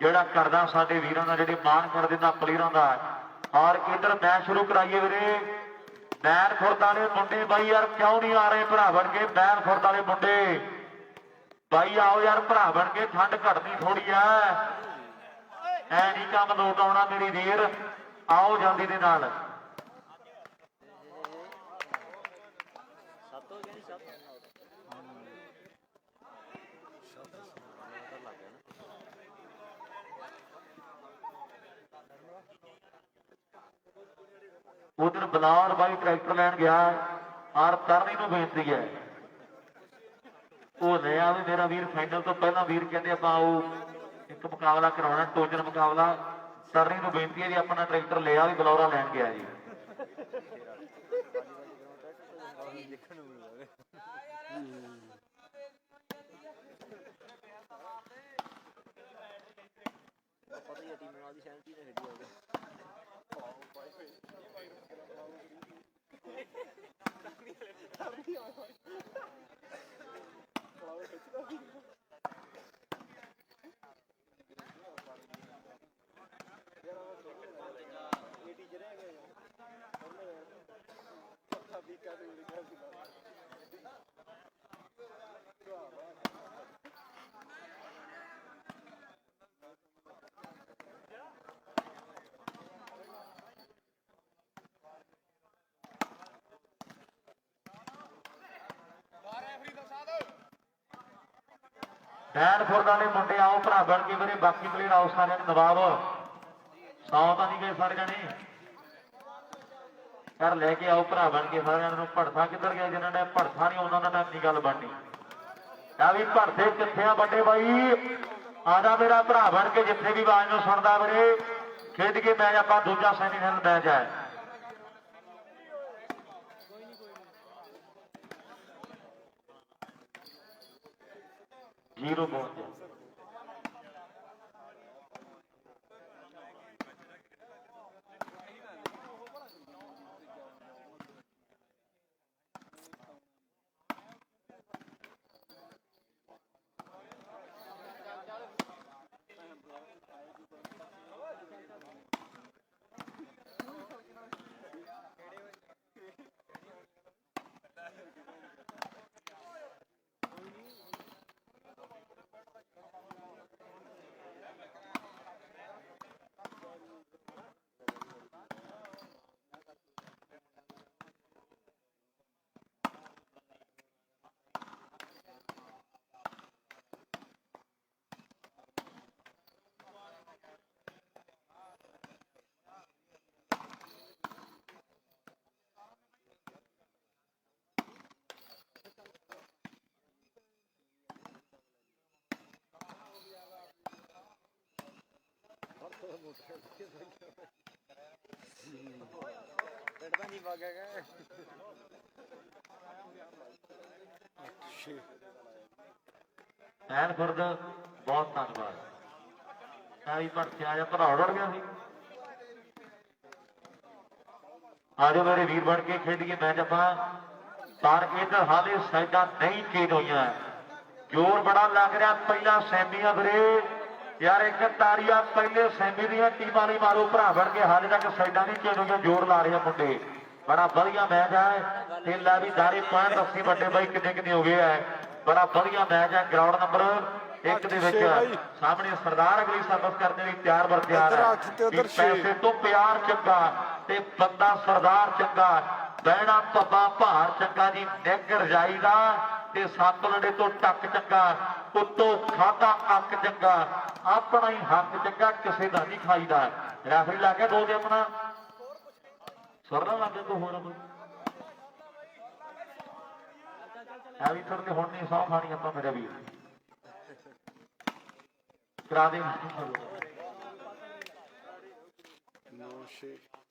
ਜਿਹੜਾ ਕਰਦਾ ਸਾਡੇ ਵੀਰਾਂ ਦਾ ਜਿਹੜੇ ਮਾਣ ਕਰਦੇ ਨਾ ਪਲੇਅਰਾਂ ਦਾ ਔਰ ਇੱਧਰ ਮੈਚ ਸ਼ੁਰੂ ਕਰਾਈਏ ਵੀਰੇ ਮੈਨ ਖੁਰਦ ਵਾਲੇ ਮੁੰਡੇ ਬਾਈ ਯਾਰ ਕਿਉਂ ਨਹੀਂ ਆ ਰਹੇ ਭਰਾ ਬਣ ਕੇ ਮੈਨ ਖੁਰਦ ਵਾਲੇ ਮੁੰਡੇ ਬਾਈ ਆਓ ਯਾਰ ਭਰਾ ਬਣ ਕੇ ਠੰਡ ਘਟਦੀ ਥੋੜੀ ਆ ਐ ਨਹੀਂ ਕੰਮ ਲੋਟ ਆਉਣਾ ਮੇਰੀ ਵੀਰ ਆਓ ਜਲਦੀ ਦੇ ਨਾਲ ਉਧਰ ਬਲਾਲ ਬਾਈ ਟਰੈਕਟਰ ਲੈਣ ਗਿਆ ਔਰ ਕਰਨੀ ਨੂੰ ਬੇਨਤੀ ਹੈ ਉਹ ਲੈ ਆ ਵੀ ਮੇਰਾ ਵੀਰ ਫਾਈਨਲ ਤੋਂ ਪਹਿਲਾਂ ਵੀਰ ਕਹਿੰਦੇ ਆਪਾਂ ਉਹ ਇੱਕ ਮੁਕਾਬਲਾ ਕਰਾਉਣਾ ਟੋਜਨ ਮੁਕਾਬਲਾ ਸਰਨੀ ਨੂੰ ਬੇਨਤੀ ਹੈ ਜੀ ਆਪਣਾ ਟਰੈਕਟਰ ਲਿਆ ਵੀ ਬਲੌਰਾ ਲੈਣ ਗਿਆ ਜੀ ਪਤਾ ਹੀ ਟੀਮ ਨਾਲ ਦੀ ਸ਼ੈਂਟੀ ਨੇ ਖੇਡੀ ਆ ਮੈਨਪੁਰ ਵਾਲੇ ਮੁੰਡੇ ਆਓ ਭਰਾ ਬਣ ਕੇ ਵੀਰੇ, ਬਾਕੀ ਪਲੇਅਰ ਆਓ ਸਾਰਿਆਂ ਨੂੰ। ਨਵਾਬ 100 ਤਾਂ ਨਹੀਂ ਗਏ ਸਾਰੇ ਜਣੇ, ਕਰ ਲੈ ਕੇ ਆਓ ਭਰਾ ਬਣ ਕੇ ਸਾਰਿਆਂ ਨੂੰ। ਭੜਥਾ ਕਿੱਧਰ ਗਿਆ? ਜਿਨ੍ਹਾਂ ਨੇ ਭੜਥਾ ਨਹੀਂ ਉਹਨਾਂ ਨਾਲ ਨਹੀਂ ਗੱਲ ਬਣਨੀ। ਆ ਵੀ ਭੜਥੇ ਕਿੱਥੇ ਆ ਵੱਡੇ ਬਾਈ? ਆਦਾ ਮੇਰਾ ਭਰਾ ਬਣ ਕੇ ਜਿੱਥੇ ਵੀ ਆਵਾਜ਼ ਨੂੰ ਸੁਣਦਾ ਵੀਰੇ, ਖੇਡ ਕੇ ਮੈਚ ਆਪਾਂ ਦੂਜਾ ਸੈਮੀਫਾਈਨਲ ਮੈਚ ਹੈ। ਜ਼ੀਰੋ ਪਹੁੰਚ ਬੈਠਦਾ ਨਹੀਂ ਵਗਿਆ ਮੈਨਪੁਰ ਬਹੁਤ ਧੰਨਵਾਦ। ਸਾਰੀ ਭੜਥੇ ਆ ਜਾ ਭਰਾ ਉੜ ਗਿਆ ਸੀ। ਆਜੋ ਮੇਰੇ ਵੀਰ ਬਣ ਕੇ ਖੇਡੀਏ ਮੈਚ ਆਪਾਂ। ਪਰ ਇਧਰ ਹਾਲੇ ਸਾਈਡਾਂ ਨਹੀਂ ਚੇਂਜ ਹੋਈਆਂ, ਜ਼ੋਰ ਬੜਾ ਲੱਗ ਰਿਹਾ। ਪਹਿਲਾਂ ਸੈਮੀਆਂ ਵੀਰੇ ਯਾਰ, ਇੱਕ ਤਾੜੀਆਂ ਪਹਿਲੇ ਸੈਮੀ ਦੀਆਂ ਟੀਮਾਂ ਲਈ ਮਾਰੋ ਭਰਾ ਬਣ ਕੇ। ਹਾਲੇ ਤੱਕ ਸਾਈਡਾਂ ਨਹੀਂ ਚੇਂਜ ਹੋਈਆਂ, ਜ਼ੋਰ ਲਾ ਰਹੇ ਆ ਮੁੰਡੇ। ਬੜਾ ਵਧੀਆ ਮੈਚ ਹੈ। ਤੇ ਲੈ ਵੀ ਦਾਰੇ ਪੁਆਇੰਟ ਦੱਸੀ ਵੱਡੇ ਬਾਈ ਕਿੰਨੇ ਕਿੰਨੇ ਹੋ ਗਏ ਹੈ। ਬੜਾ ਵਧੀਆ ਮੈਚ ਹੈ। ਗਰਾਊਂਡ ਨੰਬਰ 1 ਦੇ ਵਿੱਚ ਸਾਹਮਣੇ ਸਰਦਾਰ ਅਗਲੀ ਸਰਵਿਸ ਕਰਨ ਲਈ ਤਿਆਰ ਬਰ ਤਿਆਰ ਹੈ। ਪੈਸੇ ਤੋਂ ਪਿਆਰ ਚੰਗਾ ਤੇ ਬੰਦਾ ਸਰਦਾਰ ਚੰਗਾ, ਬਹਿਣਾ ਪੱਬਾ ਭਾਰ ਚੰਗਾ ਜੀ, ਨਿੱਘ ਰਜਾਈ ਦਾ ਤੇ ਸੱਤ ਲੜੇ ਤੋਂ ਟੱਕ ਚੰਗਾ, ਉੱਤੋਂ ਖਾਦਾ ਅੱਕ ਚੰਗਾ, ਆਪਣਾ ਹੀ ਹੱਕ ਚੰਗਾ, ਕਿਸੇ ਦਾ ਨਹੀਂ ਖਾਈਦਾ। ਰੈਫਰੀ ਲਾ ਕੇ ਦੋ ਦੇ ਆਪਣਾ ਸੁਰਨਾ ਲੱਗੇ ਤੋਂ ਹੋਰ ਆ ਵੀ ਤੁਰਦੇ ਹੁਣ ਨਹੀਂ ਸੌ ਖਾਣੀ ਆਪਾਂ ਮੇਰੇ ਵੀਰ। ਕਰਾ ਦੇ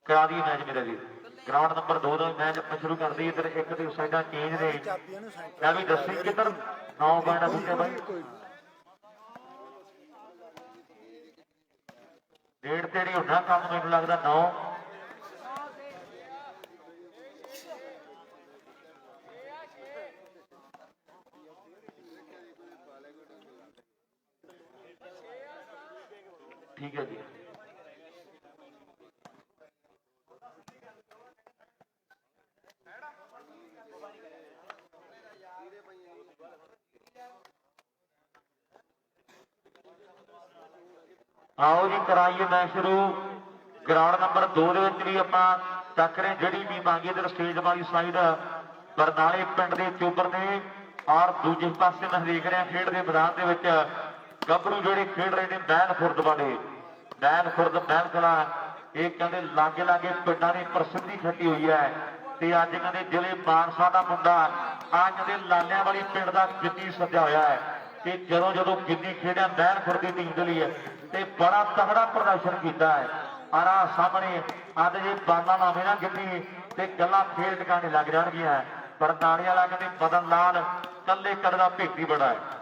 ਕਰਾ ਦੀ ਮੈਚ ਮੇਰੇ ਵੀਰ। ਗਰਾਊਂਡ ਨੰਬਰ 2 ਦਾ ਮੈਚ ਸ਼ੁਰੂ ਕਰਦੀ। ਇਧਰ ਇੱਕ ਦੀ ਸਾਈਡਾਂ ਚੇਂਜ ਨੇ। ਮੈਂ ਵੀ ਦੱਸੀ ਕਿੱਧਰ 9 ਪੁਆਇੰਟ ਬੁੱਕੇ ਬਾਈ। ਡੇਢ ਤੇ ਨਹੀਂ ਹੁੰਦਾ ਕੰਮ ਮੈਨੂੰ ਲੱਗਦਾ 9। ठीक है जी। आओ जी कराइए मैच शुरू। ग्राउंड नंबर 2 भी अपना टक्करे जड़ी भी मांगी इधर स्टेज वाली साइड बरनाले पिंड के चोबर ने और दूजे पासे मैं देख रहा खेड के मैदान के गभरू जोड़े खेड रहे हैं मैनखुर्द वाले। मैनखुर्द मैनकला ये कहते लागे लागे पिंडा की प्रसिद्धि खटी हुई है। ते अज कहते जिले मानसा का मुंडा आ कहते लालिया वाली पिंड का गिन्नी सजा होया है कि जदों जदों गिन्नी खेड़ा मैनखुर्द की टीम के लिए ते बड़ा तगड़ा प्रदर्शन किया है। आरा सामने अज जे बाना लावे ना गिन्नी ते गल्लां फेर टिकाने लग जाणगियां। पर नाली वाला कहते मदन लाल कल्ले कड़ का भेटी बड़ा है।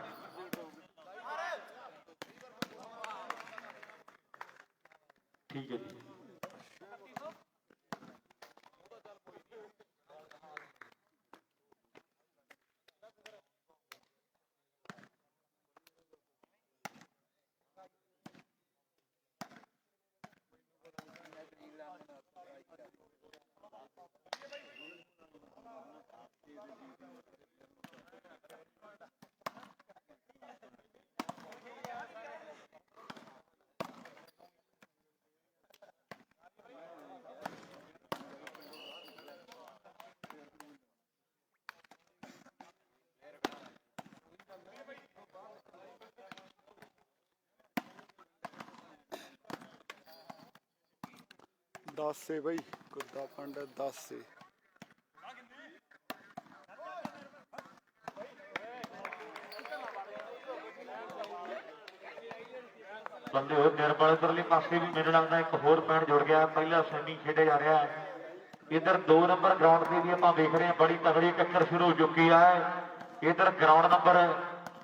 ठीक है जी। 10 ਸੇ ਬਈ ਗੁਰਦਾ ਪਿੰਡ 10 ਸੇ ਬੰਦੇ ਹੋਏ ਨਿਰਮਲ ਇਧਰਲੇ ਪਾਸੇ ਵੀ ਮੈਨੂੰ ਲੱਗਦਾ ਇੱਕ ਹੋਰ ਪੈਣ ਜੁੜ ਗਿਆ। ਪਹਿਲਾ ਸੈਮੀ ਖੇਡਿਆ ਜਾ ਰਿਹਾ ਹੈ। ਇਧਰ 2 ਨੰਬਰ ਗਰਾਊਂਡ ਤੇ ਵੀ ਆਪਾਂ ਵੇਖ ਰਹੇ ਹਾਂ ਬੜੀ ਤਗੜੀ ਟੱਕਰ ਸ਼ੁਰੂ ਹੋ ਚੁੱਕੀ ਹੈ। ਇਧਰ ਗਰਾਊਂਡ ਨੰਬਰ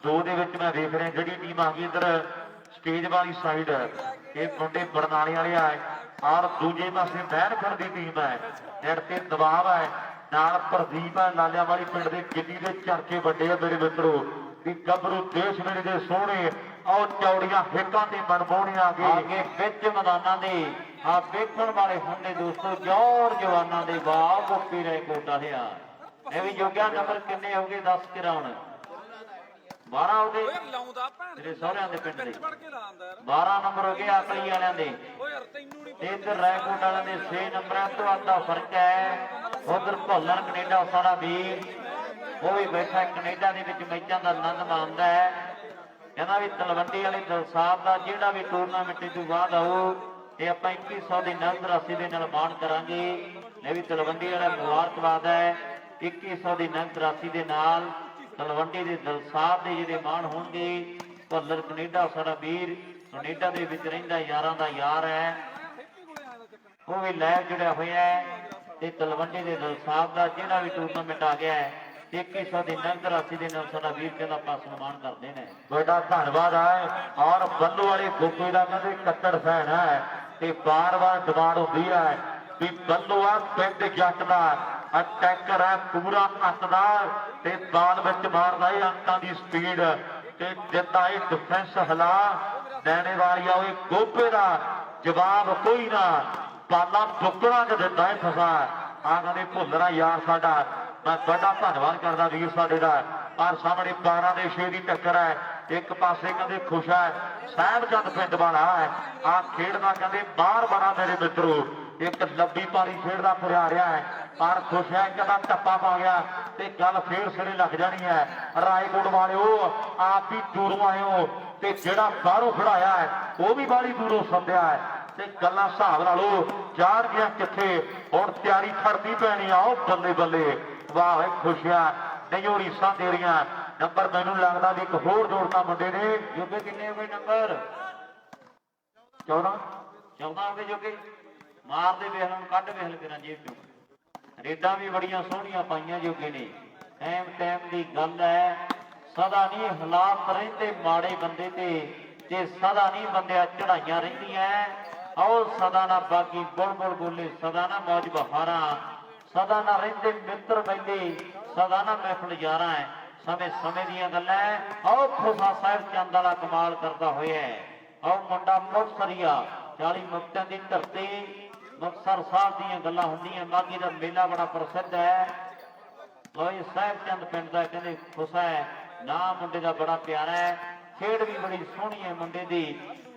2 ਦੇ ਵਿੱਚ ਮੈਂ ਵੇਖ ਰਿਹਾ ਜਿਹੜੀ ਟੀਮ ਆ ਗਈ ਇਧਰ ਸਟੇਜ ਵਾਲੀ ਸਾਈਡ ਇਹ ਮੁੰਡੇ ਬਰਨਾਲੇ ਵਾਲੇ ਆ ਔਰ ਦੂਜੇ ਪਾਸੇ ਮਹਿਰਖੜ ਦੀ ਟੀਮ ਹੈ। ਨੇੜ ਤੇ ਦਬਾਅ ਹੈ ਨਾਲ ਪ੍ਰਦੀਪ ਹੈ ਲਾਲਿਆਂ ਵਾਲੀ ਪਿੰਡ ਦੇ ਜਿੱਦੀ ਦੇ ਚਰਚੇ ਵੱਡੇ ਆ ਮੇਰੇ ਮਿੱਤਰੋ ਵੀ ਗੱਭਰੂ ਦੇਸ਼ ਮੇਰੇ ਦੇ ਸੋਹਣੇ ਔਰ ਚੌੜੀਆਂ ਹਿੱਕਾਂ ਤੇ ਮਨਮੋਹਣੀਆਂ ਅੱਗੇ ਵਿੱਚ ਮੈਦਾਨਾਂ ਦੇ ਆ ਵੇਖਣ ਵਾਲੇ ਹੁੰਦੇ ਦੋਸਤੋ ਜੋਰ ਜਵਾਨਾਂ ਦੇ ਵਾਹ ਗੋਪੀ ਰੇ ਕੋਟਾ ਲਿਆ। ਇਹ ਵੀ ਜੋਗਿਆ ਨੰਬਰ ਕਿੰਨੇ ਹੋ ਗਏ 10 ਕਰਾਉਣ 12 ਉਹਦੇ ਮੇਰੇ ਸਹੁਰਿਆਂ ਦੇ ਪਿੰਡ ਦੇ 12 ਨੰਬਰ ਹੋ ਗਏ ਆਕਲੀ ਵਾਲਿਆਂ ਦੇ। ਇੱਧਰ ਰੈਕੋਟ ਵਾਲਿਆਂ ਦੇ 6 ਨੰਬਰਾਂ ਤੋਂ ਅੱਧਾ ਫਰਕ ਹੈ। ਉਧਰ ਭੋਲਣ ਕੈਨੇਡਾ ਸਾਡਾ ਵੀਰ ਉਹ ਵੀ ਬੈਠਾ ਕੈਨੇਡਾ ਦੇ ਵਿੱਚ ਮੈਚਾਂ ਦਾ ਆਨੰਦ ਮਾਣਦਾ ਹੈ। ਕਹਿੰਦਾ ਵੀ ਤਲਵੰਡੀ ਵਾਲੇ ਦਲਸਾਬ ਦਾ ਜਿਹੜਾ ਵੀ ਟੂਰਨਾਮੈਂਟ ਤੋਂ ਬਾਅਦ ਆਊ ਇਹ ਆਪਾਂ 2100 ਦੀ ਨਗਦ ਰਾਸ਼ੀ ਦੇ ਨਾਲ ਮਾਣ ਕਰਾਂਗੇ। ਇਹ ਵੀ ਤਲਵੰਡੀ ਵਾਲਾ ਮੁਬਾਰਕਬਾਦ ਹੈ 2100 ਦੀ ਨਗਦ ਰਾਸ਼ੀ ਦੇ ਨਾਲ ਤਲਵੰਡੀ ਦੇ ਦਲਸਾਬ ਦੇ ਜਿਹੜੇ ਮਾਣ ਹੋਣਗੇ। ਭੱਲਰ ਕੈਨੇਡਾ ਸਾਡਾ ਵੀਰ ਕੈਨੇਡਾ ਦੇ ਵਿੱਚ ਰਹਿੰਦਾ ਯਾਰਾਂ ਦਾ ਯਾਰ ਹੈ ਉਹ ਵੀ ਲੈਬ ਜੁੜਿਆ ਹੋਇਆ ਹੈ। ਤੇ ਤਲਵੰਡੀ ਦੇ ਦਲਸਾਬ ਦਾ ਜਿਹੜਾ ਵੀ ਟੂਰਨਾਮੈਂਟ ਆ ਗਿਆ ਹੈ 2100 ਦੀ ਨਗਦ ਰਾਸ਼ੀ ਦੇ ਨਾਲ ਸਾਡਾ ਵੀਰ ਕਹਿੰਦਾ ਆਪਾਂ ਸਨਮਾਨ ਕਰਦੇ ਨੇ। ਬੜਾ ਧੰਨਵਾਦ ਹੈ ਔਰ ਬੱਲੂ ਵਾਲੇ ਗੋਪੀ ਦਾ ਕਹਿੰਦੇ ਕੱਟੜ ਫੈਨ ਹੈ ਤੇ ਬਾਰ-ਬਾਰ ਡਿਮਾਂਡ ਹੁੰਦੀ ਹੈ ਵੀ ਬੱਲੂ ਆ ਪਿੰਡ ਜੱਟ ਦਾ ਅਟੈਕਰ ਹੈ ਪੂਰਾ ਅੱਤ ਦਾ ਤੇ ਬਾਲ ਵਿੱਚ ਮਾਰਦਾ ਇਹ ਅੰਕਾਂ ਦੀ ਸਪੀਡ ਤੇ ਦਿੱਤਾ ਇਹ ਡਿਫੈਂਸ ਹਿਲਾ ਦੇਣੇ ਵਾਲੀ ਆ ਉਹ ਗੋਪੇ ਦਾ ਜਵਾਬ ਕੋਈ ਨਾ ਬਾਲਾ ਬੁੱਕਣਾ ਚ ਦਿੱਤਾ ਇਹ ਫਸਾ ਆ ਕਹਿੰਦੇ ਭੁੱਲਣਾ ਯਾਰ ਸਾਡਾ ਮੈਂ ਬੜਾ ਧੰਨਵਾਦ ਕਰਦਾ ਵੀਰ ਸਾਡੇ ਦਾ। ਪਰ ਸਾਹਮਣੇ 12 ਦੇ 6 ਦੀ ਟੱਕਰ ਹੈ। ਇੱਕ ਪਾਸੇ ਕਹਿੰਦੇ ਖੁਸ਼ ਹੈ ਸਾਹਿਬਚੰਦ ਪਿੰਡ ਵਾਲਾ ਹੈ ਆ ਖੇਡਦਾ ਕਹਿੰਦੇ ਬਾਹਰ ਬੜਾ ਮੇਰੇ ਮਿੱਤਰੋ ਇੱਕ ਲੰਬੀ ਪਾਰੀ ਖੇਡਦਾ ਫਿਰਿਆ ਰਿਹਾ ਹੈ ਪਰ ਖੁਸ਼ ਹੈ ਕਹਿੰਦਾ ਟੱਪਾ ਪਾ ਗਿਆ ਤੇ ਗੱਲ ਫੇਰ ਸਿਰੇ ਲੱਗ ਜਾਣੀ ਹੈ। ਰਾਏਕੋਟ ਵਾਲਿਓ ਆਪ ਵੀ ਦੂਰੋਂ ਆਇਓ ਤੇ ਜਿਹੜਾ ਬਾਹਰੋਂ ਖੜਾਇਆ ਹੈ ਉਹ ਵੀ ਬਾਹਲੀ ਦੂਰੋਂ ਸੱਦਿਆ ਹੈ ਤੇ ਗੱਲਾਂ ਹਿਸਾਬ ਲਾ ਲਓ ਜਾਣ ਗਿਆ ਕਿੱਥੇ ਹੁਣ ਤਿਆਰੀ ਖੜਦੀ ਪੈਣੀ ਆ ਉਹ ਬੱਲੇ ਬੱਲੇ ਵਾਹ ਵੇ ਖੁਸ਼ੀਆਂ ਨਹੀਂ ਰੀਸਾਂ ਦੇ ਰਹੀਆਂ। ਨੰਬਰ ਮੈਨੂੰ ਲੱਗਦਾ ਵੀ ਇੱਕ ਹੋਰ ਜੋੜਨਾ ਮੁੰਡੇ ਨੇ ਜੋਗੇ ਕਿੰਨੇ ਹੋ ਗਏ ਨੰਬਰ 14 ਹੋ ਗਏ ਜੋਗੇ ਮਾਰਦੇ ਵੇਖ ਨੂੰ ਕੱਢ ਵੇਖ ਕਰਾਂ ਜੇਬ ਚੋਂ ਰੇਡਾਂ ਵੀ ਬੜੀਆਂ ਸੋਹਣੀਆਂ ਪਾਈਆਂ ਜੋਗੇ ਨੇ। ਟਾਈਮ ਦੀ ਗੱਲ ਹੈ ਸਦਾ ਨਹੀਂ ਹਾਲਾਤ ਰਹਿੰਦੇ ਮਾੜੇ ਬੰਦੇ ਤੇ ਸਦਾ ਨਹੀਂ ਬੰਦਿਆਂ ਚੜਾਈਆਂ ਰਹਿੰਦੀਆਂ ਆਓ ਸਦਾ ਨਾ ਬਾਗੀ ਬੁਲਬੁਲ ਬੋਲੇ ਸਦਾ ਨਾ ਮੌਜ ਬਹਾਰਾਂ ਸਦਾ ਨਾ ਰਹਿੰਦੇ ਮਿੱਤਰ ਬੈਲੇ ਸਦਾ ਨਾ ਮਹਿਫਲ ਯਾਰਾਂ ਹੈ ਸਮੇਂ ਦੀਆਂ ਗੱਲਾਂ ਆਓ ਖੋਸਾ ਸਾਹਿਬ ਚੰਦ ਵਾਲਾ ਕਮਾਲ ਕਰਦਾ ਹੋਇਆ ਆਓ ਮੁੰਡਾ ਮੁਕਤਸਰੀਆ 40 ਮੁਕਤਿਆਂ ਦੀ ਧਰਤੀ ਮੁਕਤਸਰ ਸਾਹਿਬ ਦੀਆਂ ਗੱਲਾਂ ਹੁੰਦੀਆਂ। ਮਾਘੀ ਦਾ ਮੇਲਾ ਬੜਾ ਪ੍ਰਸਿੱਧ ਹੈ ਲੋਈ ਸਾਹਿਬ ਚੰਦ ਪਿੰਡ ਦਾ ਕਹਿੰਦੇ ਖੁਸਾ ਹੈ ਨਾ ਮੁੰਡੇ ਦਾ ਬੜਾ ਪਿਆਰਾ ਹੈ ਖੇਡ ਵੀ ਬੜੀ ਸੋਹਣੀ ਹੈ ਮੁੰਡੇ ਦੀ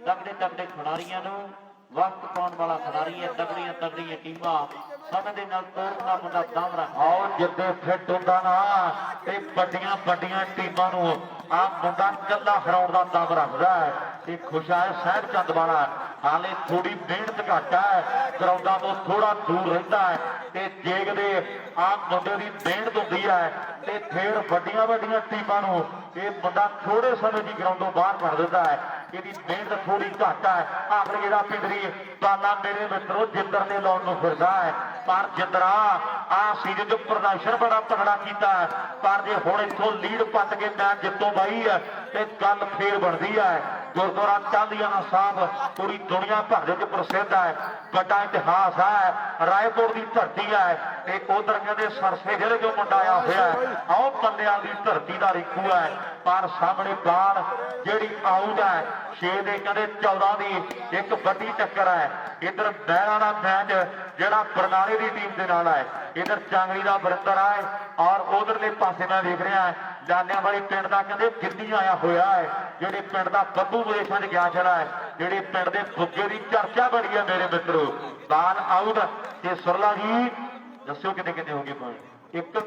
ਤਗੜੇ ਖਿਡਾਰੀਆਂ ਨੂੰ ਵਕਤ ਪਾਉਣ ਵਾਲਾ ਖਿਡਾਰੀ ਹੈ ਤਗੜੀਆਂ ਟੀਮਾਂ ਸਮੇਂ ਦੇ ਨਾਲ ਤੋੜਨ ਦਾ ਮੁੰਡਾ ਦਮ ਰੱਖਦਾ ਆਓ ਜਿੱਦੇ ਫਿੱਟ ਹੁੰਦਾ ਨਾ ਤੇ ਵੱਡੀਆਂ ਟੀਮਾਂ ਨੂੰ ਆ ਮੁੰਡਾ ਕੱਲਾ ਹਰਾਉਣ ਦਾ ਦਮ ਰੱਖਦਾ ਹੈ ਤੇ ਖੁਸ਼ਾ ਹੈ ਸਾਹਿਬ ਚੰਦ ਵਾਲਾ ਹਾਲੇ ਥੋੜੀ ਮਿਹਨਤ ਘੱਟ ਹੈ ਗਰਾਊਂਡਾਂ ਤੋਂ ਥੋੜਾ ਦੂਰ ਰਹਿੰਦਾ ਹੈ ਤੇ ਦੇਖਦੇ ਆ ਮੁੰਡੇ ਦੀ ਮਿਹਨਤ ਹੁੰਦੀ ਹੈ ਤੇ ਫੇਰ ਵੱਡੀਆਂ ਟੀਮਾਂ ਨੂੰ ਇਹ ਮੁੰਡਾ ਥੋੜੇ ਸਮੇਂ ਦੀ ਗਰਾਊਂਡੋਂ ਬਾਹਰ ਕੱਢ ਦਿੰਦਾ ਹੈ। ਇਹਦੀ ਮਿਹਨਤ ਥੋੜੀ ਘੱਟ ਹੈ ਆਖਰ ਇਹਦਾ ਪਿੰਡਰੀ ਬਾਲਾ ਮੇਰੇ ਮਿੱਤਰੋ ਜਿੰਦਰ ਨੇ ਲਾਉਣ ਨੂੰ ਫਿਰਦਾ ਹੈ ਪਰ ਜਿੰਦਰਾ ਆ ਸੀਜ਼ਨ ਚ ਪ੍ਰਦਰਸ਼ਨ ਬੜਾ ਤਗੜਾ ਕੀਤਾ ਪਰ ਜੇ ਹੁਣ ਇੱਥੋਂ ਲੀਡ ਪੱਟ ਕੇ ਮੈਚ ਜਿੱਤੋਂ ਬਾਈ ਹੈ ਤੇ ਗੱਲ ਫੇਰ ਬਣਦੀ ਹੈ। ਗੁਰਦੁਆਰਾ ਚਾਂਦੀਆਣਾ ਸਾਹਿਬ ਪੂਰੀ ਦੁਨੀਆ ਭਰ ਦੇ ਵਿੱਚ ਪ੍ਰਸਿੱਧ ਹੈ ਵੱਡਾ ਇਤਿਹਾਸ ਹੈ ਰਾਏਪੁਰ ਦੀ ਧਰਤੀ ਹੈ ਤੇ ਉਧਰ ਕਹਿੰਦੇ ਸਰਸੇ ਜ਼ਿਲ੍ਹੇ ਚੋਂ ਮੁੰਡਾ ਆਇਆ ਹੋਇਆ ਆਓ ਬੰਦਿਆਂ ਦੀ ਧਰਤੀ ਦਾ ਰਿਕੂ ਹੈ ਪਰ ਸਾਹਮਣੇ ਬਾਲ ਜਿਹੜੀ ਆਊਟ ਹੈ 6 ਦੇ ਕਹਿੰਦੇ 14 ਦੀ ਇੱਕ ਵੱਡੀ ਟੱਕਰ ਹੈ। ਇਧਰ ਬਹਿਰਾਂ ਦਾ ਮੈਚ ਜਿਹੜਾ ਬਰਨਾਲੇ ਦੀ ਟੀਮ ਦੇ ਨਾਲ ਹੈ ਇਧਰ ਚਾਂਗਲੀ ਦਾ ਵਰਿੰਦਰ ਹੈ ਔਰ ਉਧਰਲੇ ਪਾਸੇ ਮੈਂ ਵੇਖ ਰਿਹਾ ਲਾਲਿਆਂ ਵਾਲੀ ਪਿੰਡ ਦਾ ਕਹਿੰਦੇ ਗਿੱਲੀ ਆਇਆ ਹੋਇਆ ਹੈ ਜਿਹੜੇ ਪਿੰਡ ਦਾ ਬੱਬੂ ਵਿਦੇਸ਼ਾਂ 'ਚ ਗਿਆ ਚਲਾ ਹੈ ਜਿਹੜੇ ਪਿੰਡ ਦੇ ਫੁੱਗੇ ਦੀ ਚਰਚਾ ਬੜੀ ਹੈ ਮੇਰੇ ਮਿੱਤਰੋ। ਬਾਲ ਆਊਟ ਤੇ ਸੁਰਲਾ ਜੀ ਦੱਸਿਓ ਕਿੰਨੇ ਹੋ ਗਏ ਪੁਆਇੰਟ ਇੱਕ